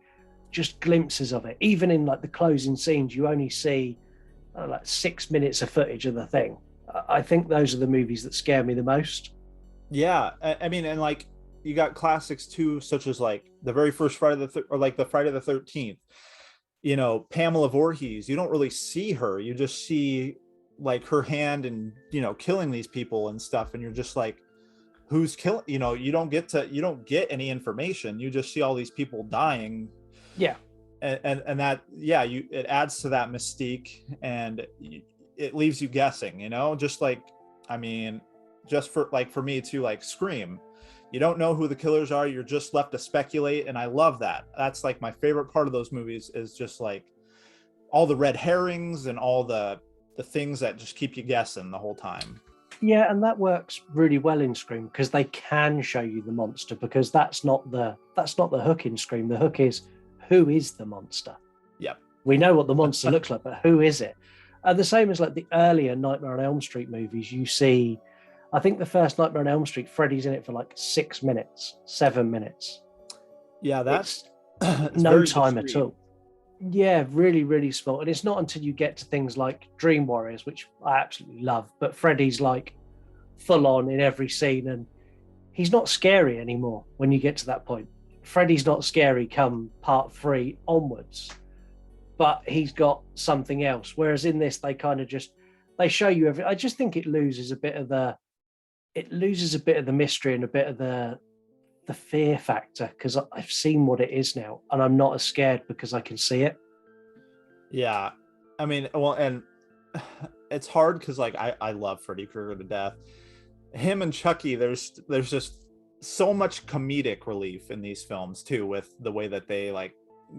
just glimpses of it. Even in like the closing scenes, you only see like 6 minutes of footage of the thing. I think those are the movies that scare me the most. Yeah, I mean, and like you got classics too, such as like the very first Friday or like the Friday the 13th. You know, Pamela Voorhees. You don't really see her. You just see like her hand and, you know, killing these people and stuff, and you're just like, who's killing? You know, you don't get any information. You just see all these people dying. Yeah. And that, yeah, it adds to that mystique, and it leaves you guessing, you know, just like, I mean, just for me too, like Scream, you don't know who the killers are. You're just left to speculate. And I love that. That's like my favorite part of those movies, is just like all the red herrings and all the things that just keep you guessing the whole time. Yeah. And that works really well in Scream, because they can show you the monster, because that's not the hook in Scream. The hook is, who is the monster? Yep. We know what the monster looks like, but who is it? The same as like the earlier Nightmare on Elm Street movies. You see, I think the first Nightmare on Elm Street, Freddy's in it for like 6 minutes, 7 minutes. Yeah, that's no time at all. Yeah, really, really small. And it's not until you get to things like Dream Warriors, which I absolutely love, but Freddy's like full on in every scene, and he's not scary anymore when you get to that point. Freddy's Not Scary come part 3 onwards, but he's got something else. Whereas in this, they kind of just they show you everything. I just think it loses a bit of the mystery and a bit of the fear factor, because I've seen what it is now, and I'm not as scared because I can see it. Yeah, I mean, well, and it's hard because like I love Freddy Krueger to death. Him and Chucky, there's just so much comedic relief in these films too, with the way that they like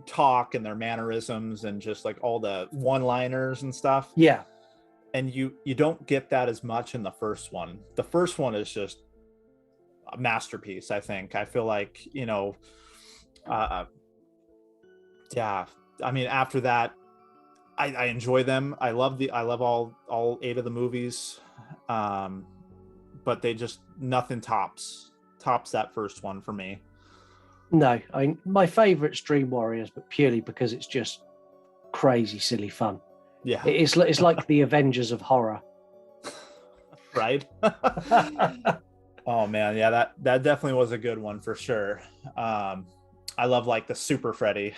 talk and their mannerisms and just like all the one-liners and stuff. Yeah, And you don't get that as much in the first one. The first one is just a masterpiece, I think. I feel like, yeah, I mean, after that, I enjoy them. I love all 8 of the movies. But they just, nothing tops that first one for me. no, my favorite's Dream Warriors, but purely because it's just crazy, silly fun. Yeah, It's like the Avengers of horror. right. Oh man, yeah, that definitely was a good one for sure. I love like the Super Freddy.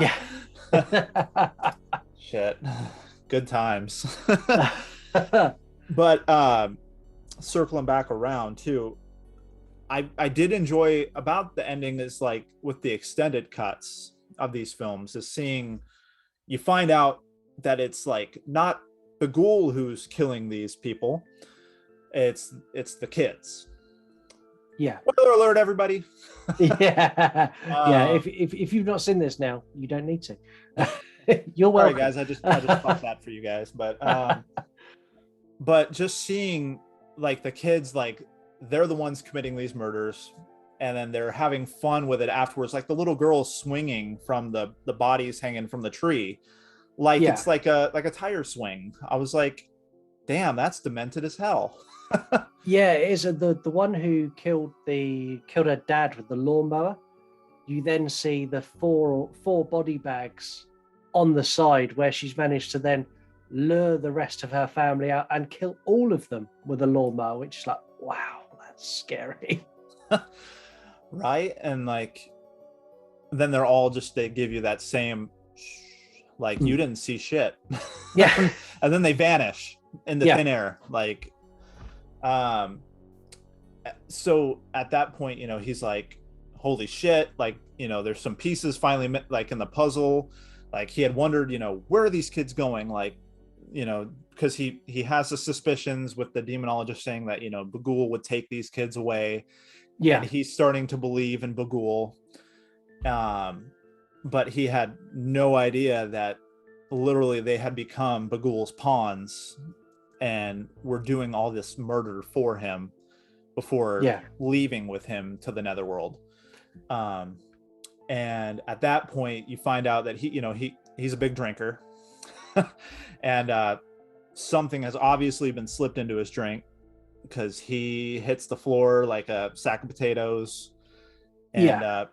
Yeah. Shit, good times. But circling back around too, I did enjoy about the ending is like with the extended cuts of these films is seeing, you find out that it's like not the ghoul who's killing these people, it's the kids. Yeah. Spoiler alert, everybody. Yeah. Yeah. If you've not seen this now, you don't need to. You're welcome. Sorry guys, I just thought that for you guys, but just seeing like the kids, like they're the ones committing these murders, and then they're having fun with it afterwards, like the little girl swinging from the bodies hanging from the tree, like Yeah. it's like a tire swing. I was like, damn, that's demented as hell. Yeah, it is. The one who killed her dad with the lawnmower. You then see the four body bags on the side where she's managed to then lure the rest of her family out and kill all of them with a lawnmower, which is like, wow, that's scary. Right? And like then they're all just, they give you that same like you didn't see shit. Yeah. And then they vanish into thin air, like so at that point, he's like, holy shit, like, there's some pieces finally like in the puzzle. Like he had wondered, where are these kids going? Like, because he has the suspicions with the demonologist saying that, Bagul would take these kids away. Yeah. And he's starting to believe in Bagul. But he had no idea that literally they had become Bagul's pawns and were doing all this murder for him before leaving with him to the netherworld. And at that point you find out that he's a big drinker. And something has obviously been slipped into his drink, because he hits the floor like a sack of potatoes. And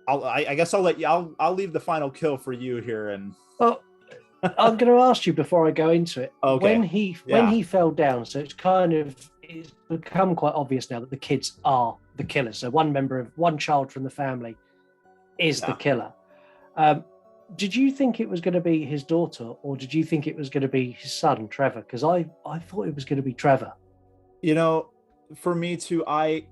I guess I'll let you, I'll leave the final kill for you here. And I'm going to ask you before I go into it. Okay. When he fell down, so it's become quite obvious now that the kids are the killers. So one child from the family is the killer. Did you think it was going to be his daughter, or did you think it was going to be his son, Trevor? Because I thought it was going to be Trevor. For me too, I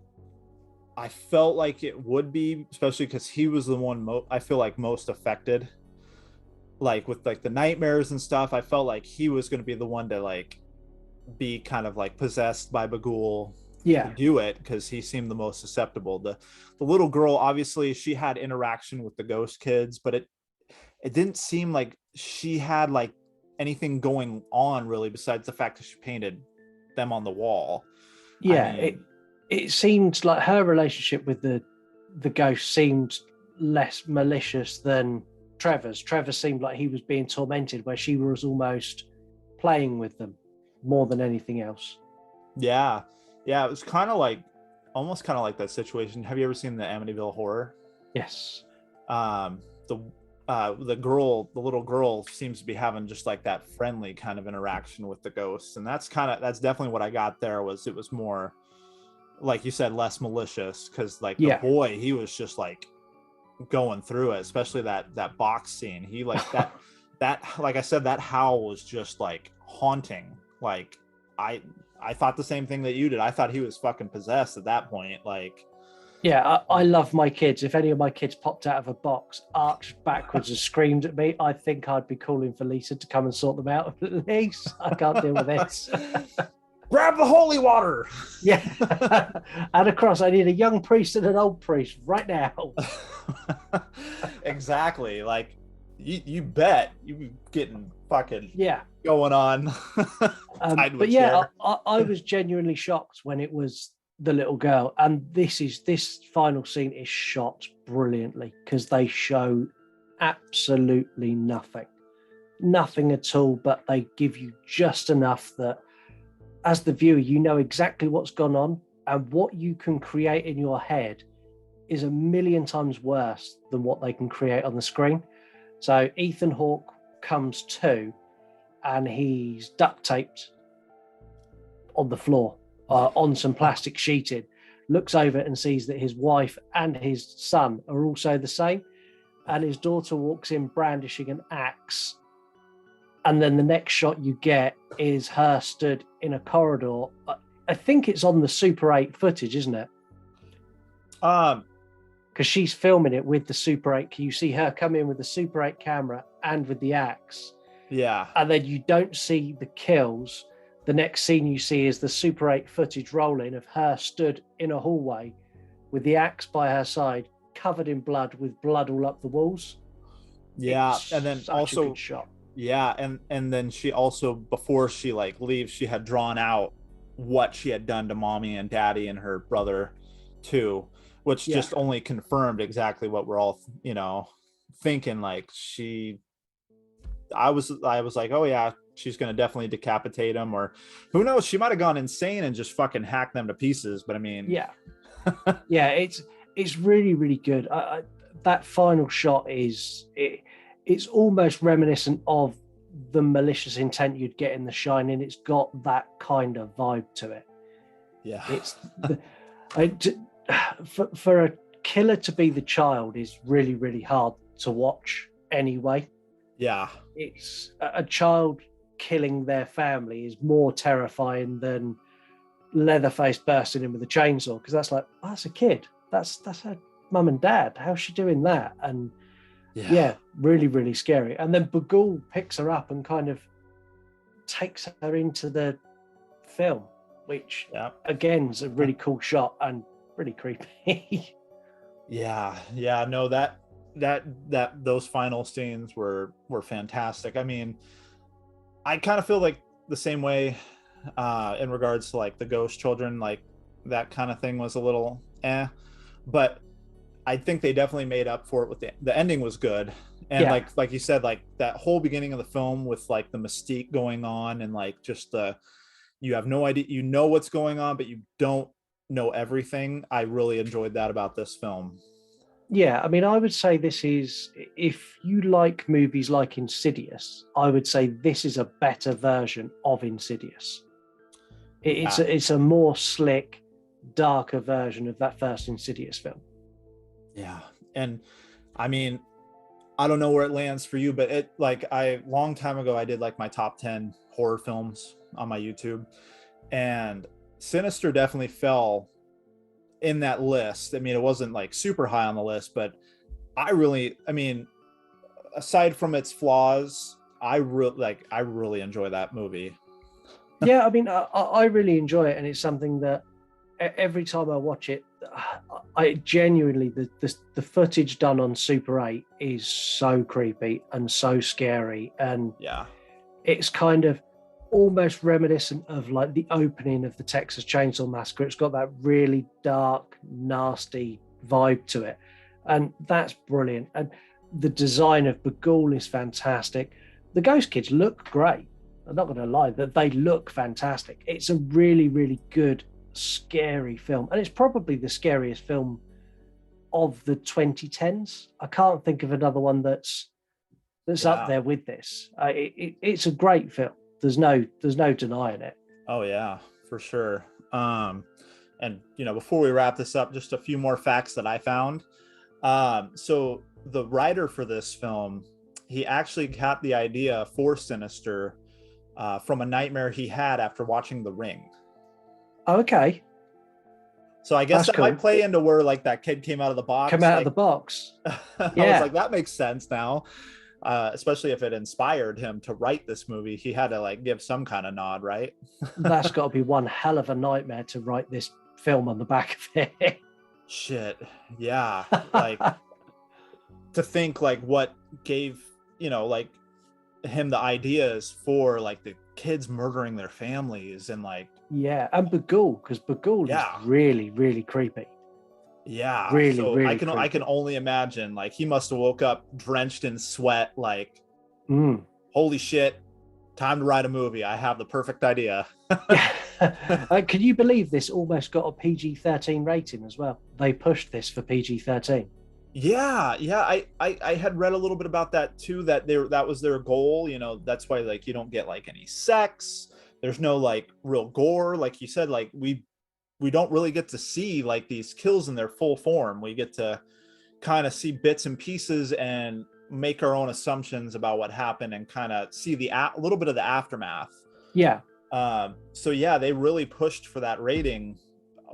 felt like it would be, especially because he was the one I feel like most affected, like with like the nightmares and stuff. I felt like he was going to be the one to like be kind of like possessed by Bagul to do it, because he seemed the most susceptible. The little girl, obviously she had interaction with the ghost kids, but it didn't seem like she had like anything going on really, besides the fact that she painted them on the wall. It seemed like her relationship with the ghost seemed less malicious than Trevor's. Trevor seemed like he was being tormented, where she was almost playing with them more than anything else. Yeah, it was almost kind of like that situation. Have you ever seen the Amityville Horror? Yes. The little girl seems to be having just like that friendly kind of interaction with the ghosts, and that's definitely what I got there. It was more like you said, less malicious, because like the Yeah. boy, he was just like going through it, especially that box scene. He like that like I said, that howl was just like haunting. Like I thought the same thing that you did. I thought he was fucking possessed at that point. Like, Yeah, I love my kids. If any of my kids popped out of a box, arched backwards and screamed at me, I think I'd be calling for Lisa to come and sort them out. Please, I can't deal with this. grab the holy water. Yeah. And across, I need a young priest and an old priest right now. Exactly. Like, you bet you getting fucking Yeah. going on. But yeah, I was genuinely shocked when it was the little girl, and this final scene is shot brilliantly because they show absolutely nothing at all, but they give you just enough that as the viewer you know exactly what's gone on, and what you can create in your head is a million times worse than what they can create on the screen. So Ethan Hawke comes to, and he's duct taped on the floor on some plastic sheeting, looks over and sees that his wife and his son are also the same, and his daughter walks in brandishing an axe, and then the next shot you get is her stood in a corridor. I think it's on the Super 8 footage, isn't it? Because she's filming it with the Super 8. You see her come in with the Super 8 camera and with the axe. Yeah. And then you don't see the kills. The next scene you see is the Super 8 footage rolling of her stood in a hallway with the axe by her side, covered in blood, with blood all up the walls. Yeah. It's and then such also a good shot. Yeah, and then she also, before she like leaves, she had drawn out what she had done to mommy and daddy and her brother too, which just only confirmed exactly what we're all, thinking. Like I was like, oh yeah, she's gonna definitely decapitate him, or who knows, she might have gone insane and just fucking hacked them to pieces. But I mean, yeah, it's really, really good. That final shot it's almost reminiscent of the malicious intent you'd get in The Shining. It's got that kind of vibe to it. Yeah, it's for a killer to be the child is really, really hard to watch anyway. Yeah, it's a child killing their family is more terrifying than Leatherface bursting in with a chainsaw, because that's like, oh, that's a kid, that's her mum and dad, how's she doing that? And yeah, really, really scary. And then Bagul picks her up and kind of takes her into the film, which again is a really cool shot and really creepy. No, that those final scenes were fantastic. I mean, I kind of feel like the same way in regards to like the ghost children, like that kind of thing was a little but I think they definitely made up for it with the ending was good. And like you said, like that whole beginning of the film with like the mystique going on, and like just you have no idea, what's going on, but you don't know everything. I really enjoyed that about this film. Yeah, I mean, I would say this is, if you like movies like Insidious, I would say this is a better version of Insidious. It's a more slick, darker version of that first Insidious film. Yeah, and I mean, I don't know where it lands for you, but long time ago I did like my top 10 horror films on my YouTube, and Sinister definitely fell in that list. I mean, it wasn't like super high on the list, but I mean, aside from its flaws, I really enjoy that movie. Yeah, I mean, I really enjoy it, and it's something that every time I watch it, I genuinely, the footage done on Super 8 is so creepy and so scary, and it's kind of almost reminiscent of like the opening of the Texas Chainsaw Massacre. It's got that really dark, nasty vibe to it, and that's brilliant. And the design of Bagul is fantastic. The ghost kids look great. I'm not going to lie, that they look fantastic. It's a really, really good, scary film, and it's probably the scariest film of the 2010s. I can't think of another one that's up there with this. It's a great film. There's no denying it. Oh yeah, for sure. And And before we wrap this up, just a few more facts that I found. So the writer for this film, he actually got the idea for Sinister from a nightmare he had after watching The Ring. Okay. So I guess That's that cool. might play into where like that kid came out of the box. Come out of the box. I Yeah. was like, that makes sense now. Especially if it inspired him to write this movie, he had to like give some kind of nod, right? That's got to be one hell of a nightmare to write this film on the back of it. Shit. Yeah. Like to think like what gave, like him the ideas for like the kids murdering their families and like. Yeah. And Bagul, because Bagul is really, really creepy. Yeah. Really, so really I can only imagine like he must have woke up drenched in sweat, like, holy shit, time to write a movie. I have the perfect idea. Can you believe this almost got a PG-13 rating as well? They pushed this for PG-13. Yeah. I had read a little bit about that too, that was their goal. That's why like you don't get like any sex. There's no like real gore. Like you said, like we don't really get to see like these kills in their full form. We get to kind of see bits and pieces and make our own assumptions about what happened and kind of see a little bit of the aftermath. Yeah. So yeah, they really pushed for that rating,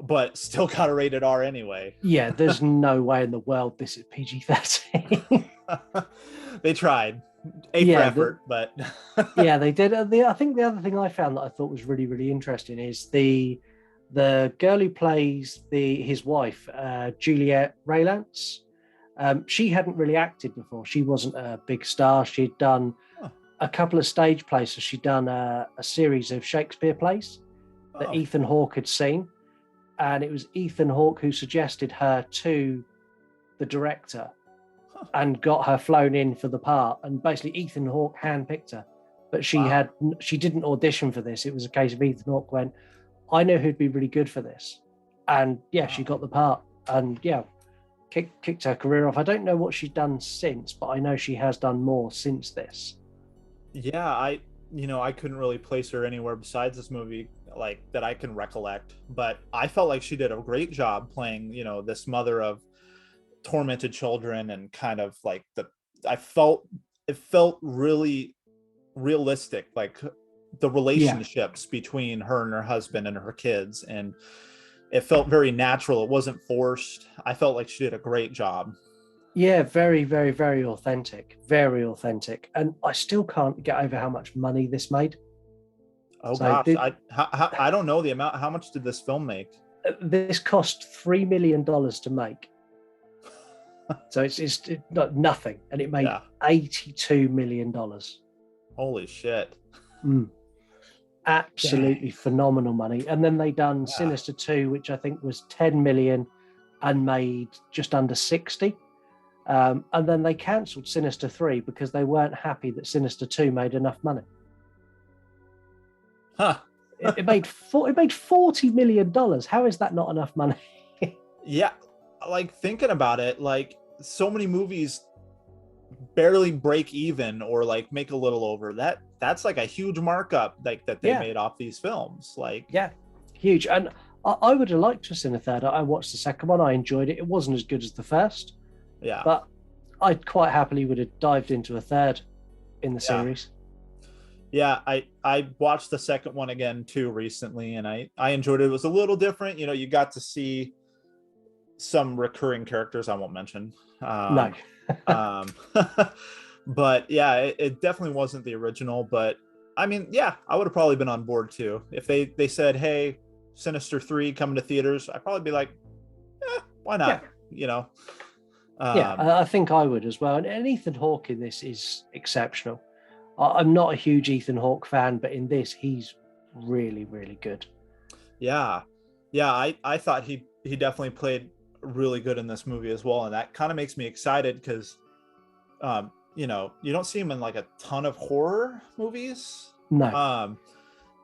but still got a rated R anyway. Yeah, there's no way in the world this is PG-13. They tried. For effort, but yeah, they did. I think the other thing I found that I thought was really, really interesting is the girl who plays his wife, Juliette Raylance. She hadn't really acted before. She wasn't a big star. She'd done a couple of stage plays. So she'd done a series of Shakespeare plays that Ethan Hawke had seen. And it was Ethan Hawke who suggested her to the director and got her flown in for the part. And basically Ethan Hawke handpicked her. But she didn't audition for this. It was a case of Ethan Hawke went, I know who'd be really good for this. And she got the part. And kicked her career off. I don't know what she's done since, but I know she has done more since this. Yeah, I couldn't really place her anywhere besides this movie, like that I can recollect. But I felt like she did a great job playing, this mother of tormented children, and kind of like it felt really realistic, like the relationships between her and her husband and her kids, and it felt very natural. It wasn't forced. I felt like she did a great job. Yeah, very, very, very authentic. Very authentic. And I still can't get over how much money this made. Oh, so gosh. I don't know the amount. How much did this film make? This cost $3 million to make. So it's not nothing. And it made $82 million. Holy shit. Absolutely phenomenal money. And then they done Sinister 2, which I think was 10 million and made just under 60. And then they cancelled Sinister 3 because they weren't happy that Sinister 2 made enough money. It made $40 million. How is that not enough money? Yeah, like thinking about it, like so many movies barely break even or like make a little over. That's like a huge markup like that they made off these films. Like huge. And I would have liked to have seen a third. I watched the second one. I enjoyed it. It wasn't as good as the first. Yeah. But I quite happily would have dived into a third in the series. Yeah, I watched the second one again too recently, and I enjoyed it. It was a little different. You got to see some recurring characters I won't mention. No. But yeah, it definitely wasn't the original. But I mean, I would have probably been on board too. If they said, hey, Sinister 3 coming to theaters, I'd probably be like, why not? I think I would as well. And Ethan Hawke in this is exceptional. I'm not a huge Ethan Hawke fan, but in this, he's really, really good. Yeah. I thought he definitely played really good in this movie as well. And that kind of makes me excited because, you don't see him in like a ton of horror movies. No.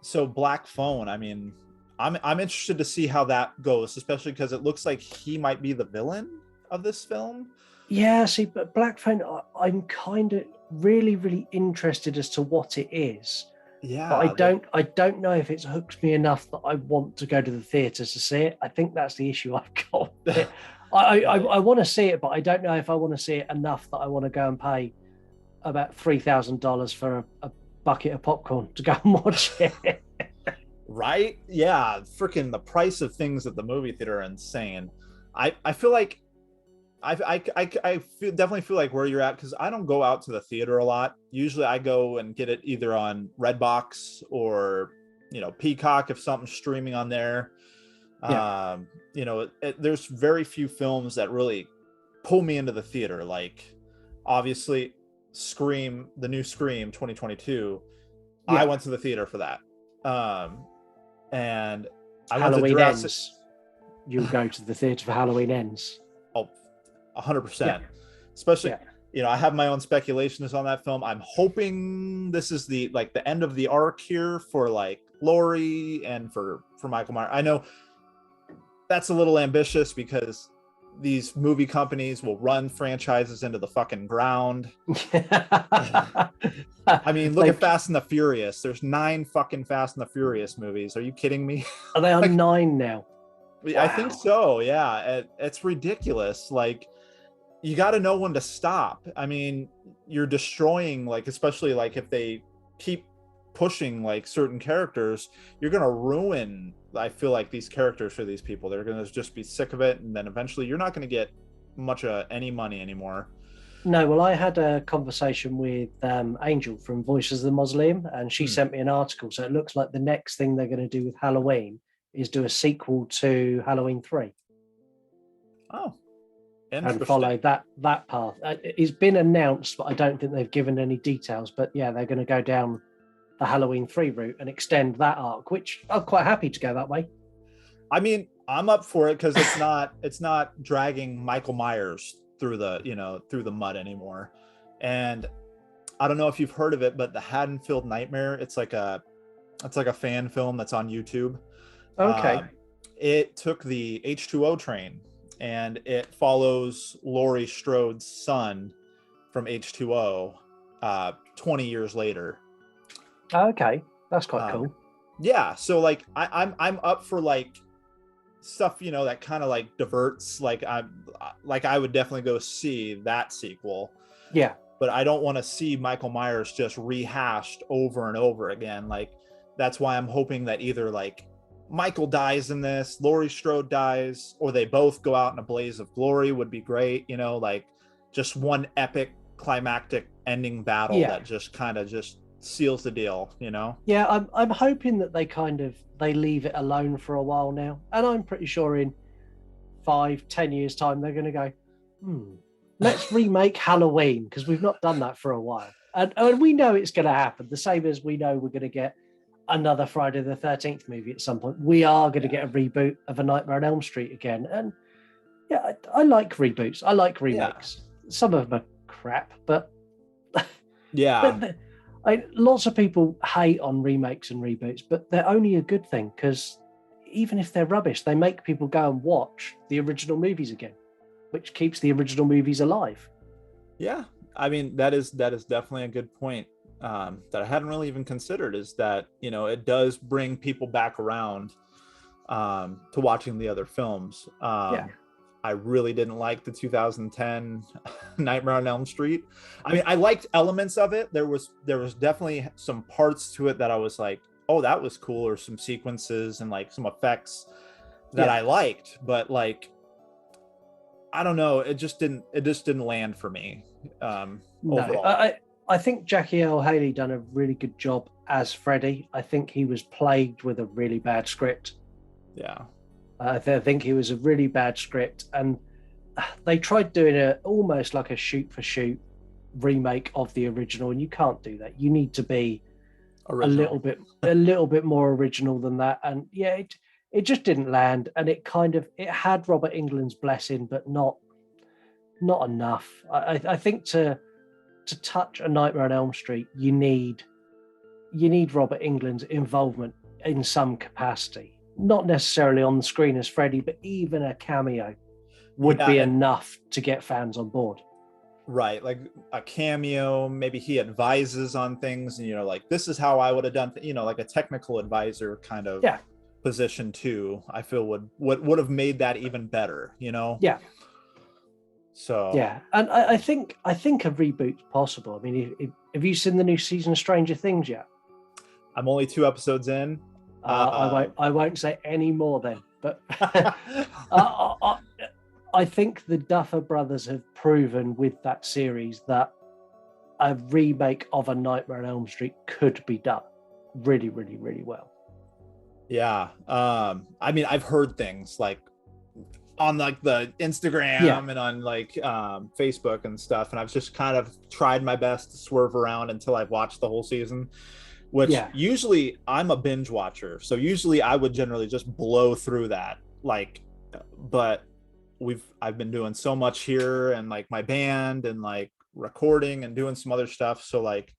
So Black Phone, I mean, I'm interested to see how that goes, especially because it looks like he might be the villain of this film. Yeah, see, but Black Phone, I'm kind of really, really interested as to what it is. Yeah, But I don't know if it's hooked me enough that I want to go to the theatre to see it. I think that's the issue I've got with it. I want to see it, but I don't know if I want to see it enough that I want to go and pay about $3,000 for a bucket of popcorn to go and watch it. right? Yeah, freaking the price of things at the movie theater are insane. I feel like definitely feel like where you're at, because I don't go out to the theater a lot. Usually I go and get it either on Redbox or Peacock if something's streaming on there. Yeah. There's very few films that really pull me into the theater. Like obviously Scream, the new Scream 2022, Yeah. I went to the theater for that. And I went to Halloween Jurassic. Ends. You'll go to the theatre for Halloween Ends. Oh, 100%. Yeah. Especially, I have my own speculations on that film. I'm hoping this is the end of the arc here for like Laurie and for Michael Myers. I know that's a little ambitious because these movie companies will run franchises into the fucking ground. I mean, look at Fast and the Furious. There's 9 fucking Fast and the Furious movies. Are you kidding me? Are they on 9 now? I think so. Yeah. It's ridiculous. Like, you got to know when to stop. I mean, you're destroying, like, especially like if they keep pushing like certain characters, you're going to ruin, I feel like, these characters for these people. They're going to just be sick of it. And then eventually you're not going to get much any money anymore. No, well, I had a conversation with Angel from Voices of the Mausoleum, and she sent me an article. So it looks like the next thing they're going to do with Halloween is do a sequel to Halloween 3. Oh, and follow that path. It's been announced, but I don't think they've given any details. But yeah, they're going to go down the Halloween 3 route and extend that arc, which I'm quite happy to go that way. I mean, I'm up for it because it's not dragging Michael Myers through the mud anymore. And I don't know if you've heard of it, but the Haddonfield Nightmare, it's like a fan film that's on YouTube. Okay. It took the H2O train, and it follows Laurie Strode's son from H2O 20 years later. Okay, that's quite cool. Yeah, so like I'm up for like stuff that kind of like diverts. Like I would definitely go see that sequel. Yeah, but I don't want to see Michael Myers just rehashed over and over again. Like, that's why I'm hoping that either like Michael dies in this, Laurie Strode dies, or they both go out in a blaze of glory would be great. Like just one epic climactic ending battle that just kind of just seals the deal. Yeah, I'm hoping that they leave it alone for a while now, and I'm pretty sure in 5-10 years time they're going to go, let's remake Halloween, because we've not done that for a while, and we know it's going to happen, the same as we know we're going to get another Friday the 13th movie at some point. We are going to get a reboot of A Nightmare on Elm Street again, and I like reboots, I like remakes. Some of them are crap, but lots of people hate on remakes and reboots, but they're only a good thing, because even if they're rubbish, they make people go and watch the original movies again, which keeps the original movies alive. Yeah, I mean, that is definitely a good point that I hadn't really even considered, is that it does bring people back around to watching the other films. I really didn't like the 2010 Nightmare on Elm Street. I mean, I liked elements of it. There was definitely some parts to it that I was like, oh, that was cool, or some sequences and like some effects that I liked, but like, I don't know, it just didn't land for me. Overall. I think Jackie Earle Haley done a really good job as Freddy. I think he was plagued with a really bad script. Yeah. I think it was a really bad script, and they tried doing almost like a shoot-for-shoot remake of the original, and you can't do that. You need to be original. a little bit more original than that. And it just didn't land, and it had Robert Englund's blessing, but not enough. I think to touch A Nightmare on Elm Street, you need Robert Englund's involvement in some capacity. Not necessarily on the screen as Freddy, but even a cameo would be enough to get fans on board. Right, like a cameo, maybe he advises on things, and like this is how I would have done, like a technical advisor kind of Yeah. position too. I feel would have made that even better. Yeah. So Yeah, and I think a reboot's possible. I mean, have you seen the new season of Stranger Things yet? I'm only 2 episodes in. I won't say any more then, but I think the Duffer Brothers have proven with that series that a remake of A Nightmare on Elm Street could be done really, really, really well. Yeah. I mean, I've heard things like on like the Instagram and on like Facebook and stuff, and I've just kind of tried my best to swerve around until I've watched the whole season, which usually I'm a binge watcher, so usually I would generally just blow through that, like, but I've been doing so much here and like my band and like recording and doing some other stuff, so like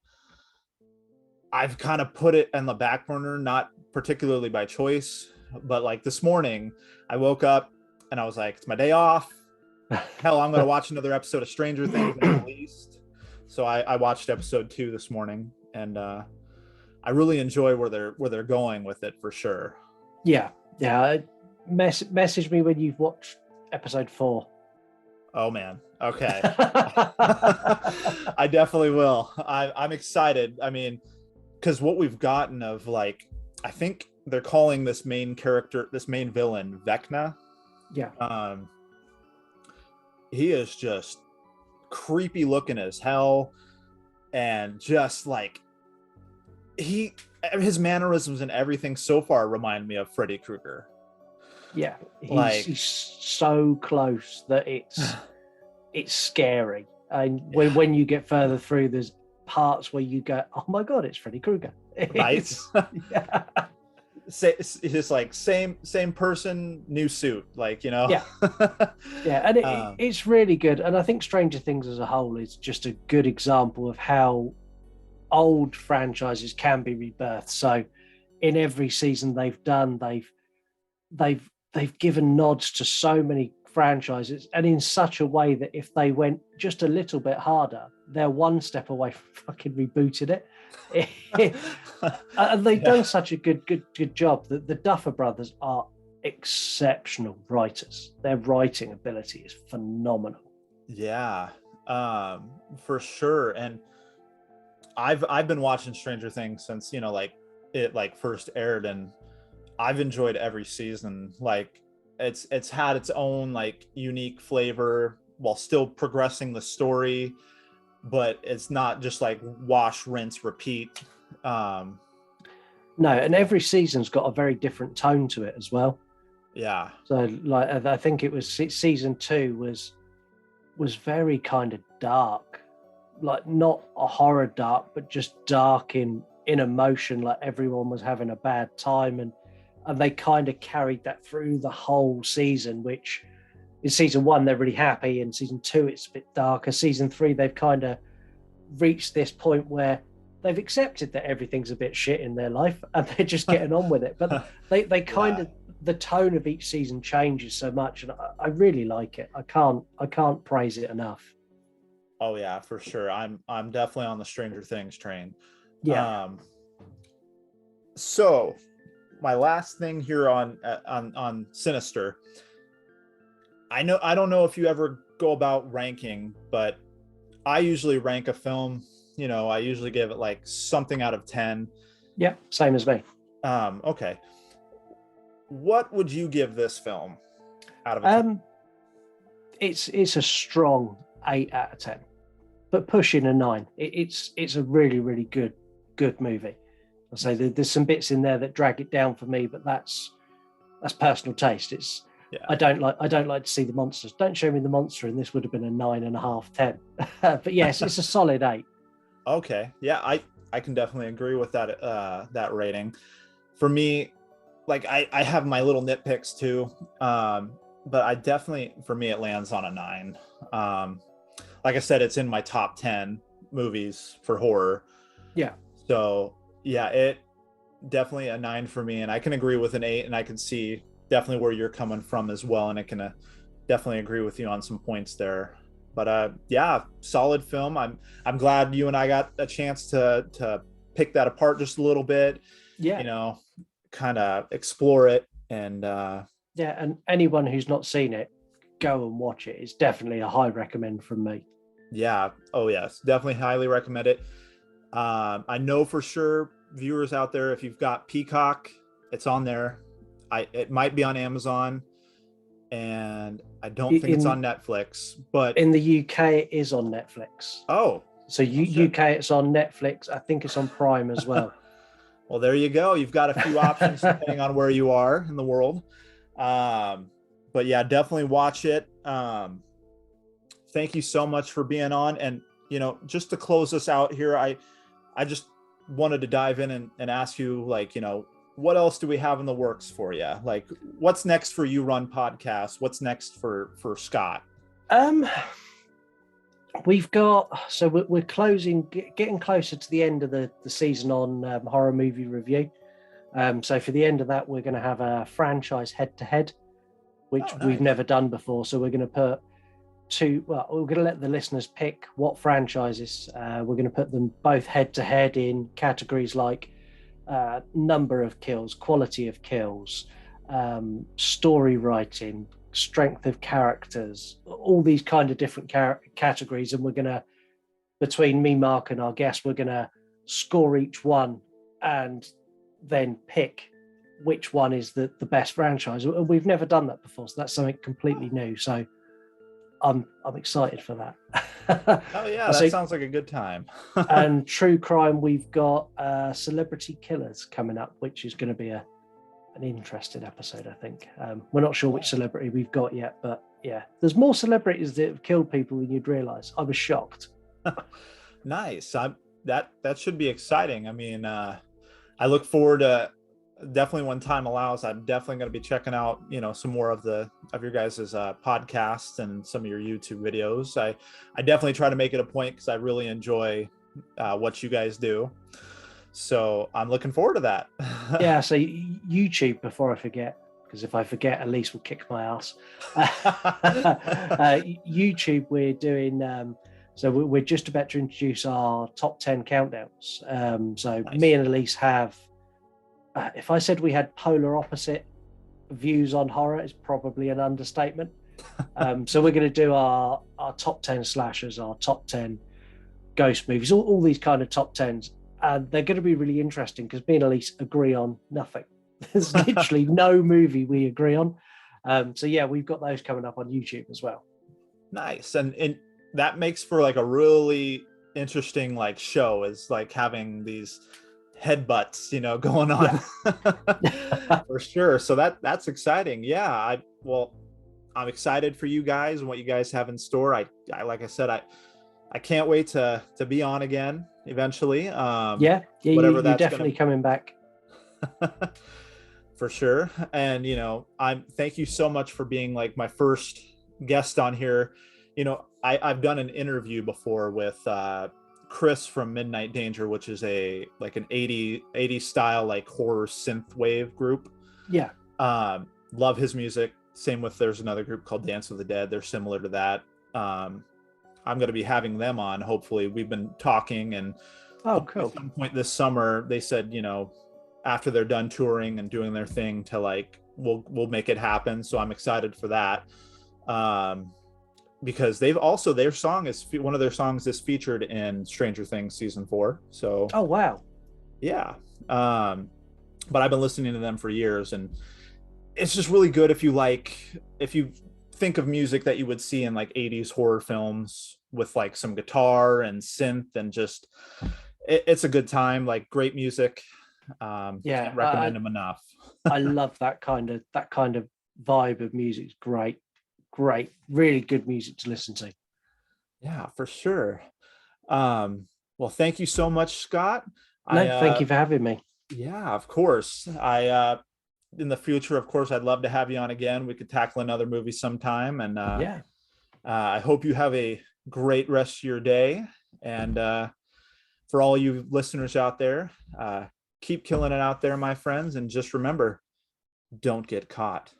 I've kind of put it in the back burner, not particularly by choice, but like this morning I woke up and I was like, it's my day off. Hell, I'm going to watch another episode of Stranger Things at least. So I watched episode 2 this morning, and I really enjoy where they're going with it for sure. Yeah. Message me when you've watched episode 4. Oh man. Okay. I definitely will. I'm excited. I mean, because what we've gotten of, like, I think they're calling this main villain Vecna. Yeah. He is just creepy looking as hell, and just like his mannerisms and everything so far remind me of Freddy Krueger. Yeah, he's so close that it's scary. And when you get further through, there's parts where you go, "Oh my god, it's Freddy Krueger!" Right? Yeah. It's just like same person, new suit, like, Yeah, and it's really good. And I think Stranger Things as a whole is just a good example of how old franchises can be rebirthed. So in every season they've done, they've given nods to so many franchises, and in such a way that if they went just a little bit harder, they're one step away from fucking rebooting it. And they've done such a good job that the Duffer Brothers are exceptional writers. Their writing ability is phenomenal. Yeah, for sure. And I've been watching Stranger Things since like it like first aired, and I've enjoyed every season. Like it's had its own like unique flavor while still progressing the story, but it's not just like wash, rinse, repeat. No, and every season's got a very different tone to it as well. Yeah. So like I think it was season 2 was very kind of dark, like not a horror dark, but just dark in emotion, like everyone was having a bad time, and they kind of carried that through the whole season, which in season 1 they're really happy, in season 2 it's a bit darker, season 3 they've kind of reached this point where they've accepted that everything's a bit shit in their life and they're just getting on with it, but they kind of, the tone of each season changes so much, and I really like it. I can't praise it enough. Oh yeah, for sure. I'm definitely on the Stranger Things train. Yeah. So my last thing here on Sinister, I don't know if you ever go about ranking, but I usually rank a film, I usually give it like something out of 10. Yeah, same as me. Okay. What would you give this film out of a 10? It's a strong 8 out of 10, but pushing a 9. It's a really, really good movie. I say there's some bits in there that drag it down for me, but that's personal taste. I don't like to see the monsters. Don't show me the monster, and this would have been a 9.5, 10. But yes, it's a solid 8. Okay. Yeah, I can definitely agree with that rating. For me, like I have my little nitpicks too. But I definitely, for me, it lands on a 9. Like I said, it's in my top 10 movies for horror. Yeah. So yeah, it definitely a 9 for me, and I can agree with an 8, and I can see definitely where you're coming from as well, and I can definitely agree with you on some points there. But yeah, solid film. I'm glad you and I got a chance to pick that apart just a little bit, Yeah. kind of explore it. And Yeah, and anyone who's not seen it, go and watch it. It's definitely a high recommend from me. yeah, oh yes, definitely highly recommend it. I know for sure, viewers out there, if you've got Peacock, it's on there. It might be on Amazon, and I don't think it's on Netflix, but in the UK it is on Netflix. So UK it's on Netflix. I think it's on Prime as well. Well, there you go. You've got a few options depending on where you are in the world. But yeah, definitely watch it. Thank you so much for being on. And just to close us out here, I just wanted to dive in and ask you, like, what else do we have in the works for you? Like, what's next for You Run Podcast? What's next for Scott? We're getting closer to the end of the season on horror movie review. So for the end of that, we're going to have a franchise head-to-head, which we've never done before. So we're going to put we're going to let the listeners pick what franchises. We're going to put them both head-to-head in categories like number of kills, quality of kills, story writing, strength of characters, all these kind of different categories. And we're going to, between me, Mark, and our guest, we're going to score each one and then pick which one is the best franchise. We've never done that before, so that's something completely new. So I'm excited for that. Oh yeah, that sounds like a good time. And true crime, we've got celebrity killers coming up, which is going to be an interesting episode, I think. We're not sure which celebrity we've got yet, but yeah, there's more celebrities that have killed people than you'd realize. I was shocked. Nice. That should be exciting. I mean, I look forward to, definitely when time allows, I'm definitely going to be checking out, some more of your guys' podcasts and some of your YouTube videos. I definitely try to make it a point because I really enjoy what you guys do. So I'm looking forward to that. Yeah, so YouTube, before I forget, because if I forget, Elise will kick my ass. YouTube, we're doing, so we're just about to introduce our top 10 countdowns. So nice. Me and Elise have, if I said we had polar opposite views on horror, it's probably an understatement. So we're going to do our top 10 slashers, our top 10 ghost movies, all these kind of top 10s. And they're going to be really interesting because me and Elise agree on nothing. There's literally no movie we agree on. So yeah, we've got those coming up on YouTube as well. Nice. And that makes for like a really interesting show, is like having these headbutts, going on. Yeah. For sure. So that's exciting. Yeah. I'm excited for you guys and what you guys have in store. I like I said, I can't wait to be on again eventually. You're definitely coming back. For sure. And thank you so much for being like my first guest on here. I've done an interview before with Chris from Midnight Danger, which is an 80 style horror synth wave group. Yeah. Love his music. Same with, there's another group called Dance of the Dead. They're similar to that. I'm going to be having them on. Hopefully, we've been talking, and cool. At some point this summer, they said, after they're done touring and doing their thing, to we'll make it happen. So I'm excited for that. Because they've also, one of their songs is featured in Stranger Things season 4. So oh wow, yeah. But I've been listening to them for years, and it's just really good if you think of music that you would see in 80s horror films with some guitar and synth, and just it's a good time. Great music. Can't recommend them enough. I love that kind of vibe of music. It's great, really good music to listen to. Yeah, for sure. Well, thank you so much, Scott. Thank you for having me. Yeah, of course. In the future, of course, I'd love to have you on again. We could tackle another movie sometime. And I hope you have a great rest of your day. And for all you listeners out there, keep killing it out there, my friends. And just remember, don't get caught.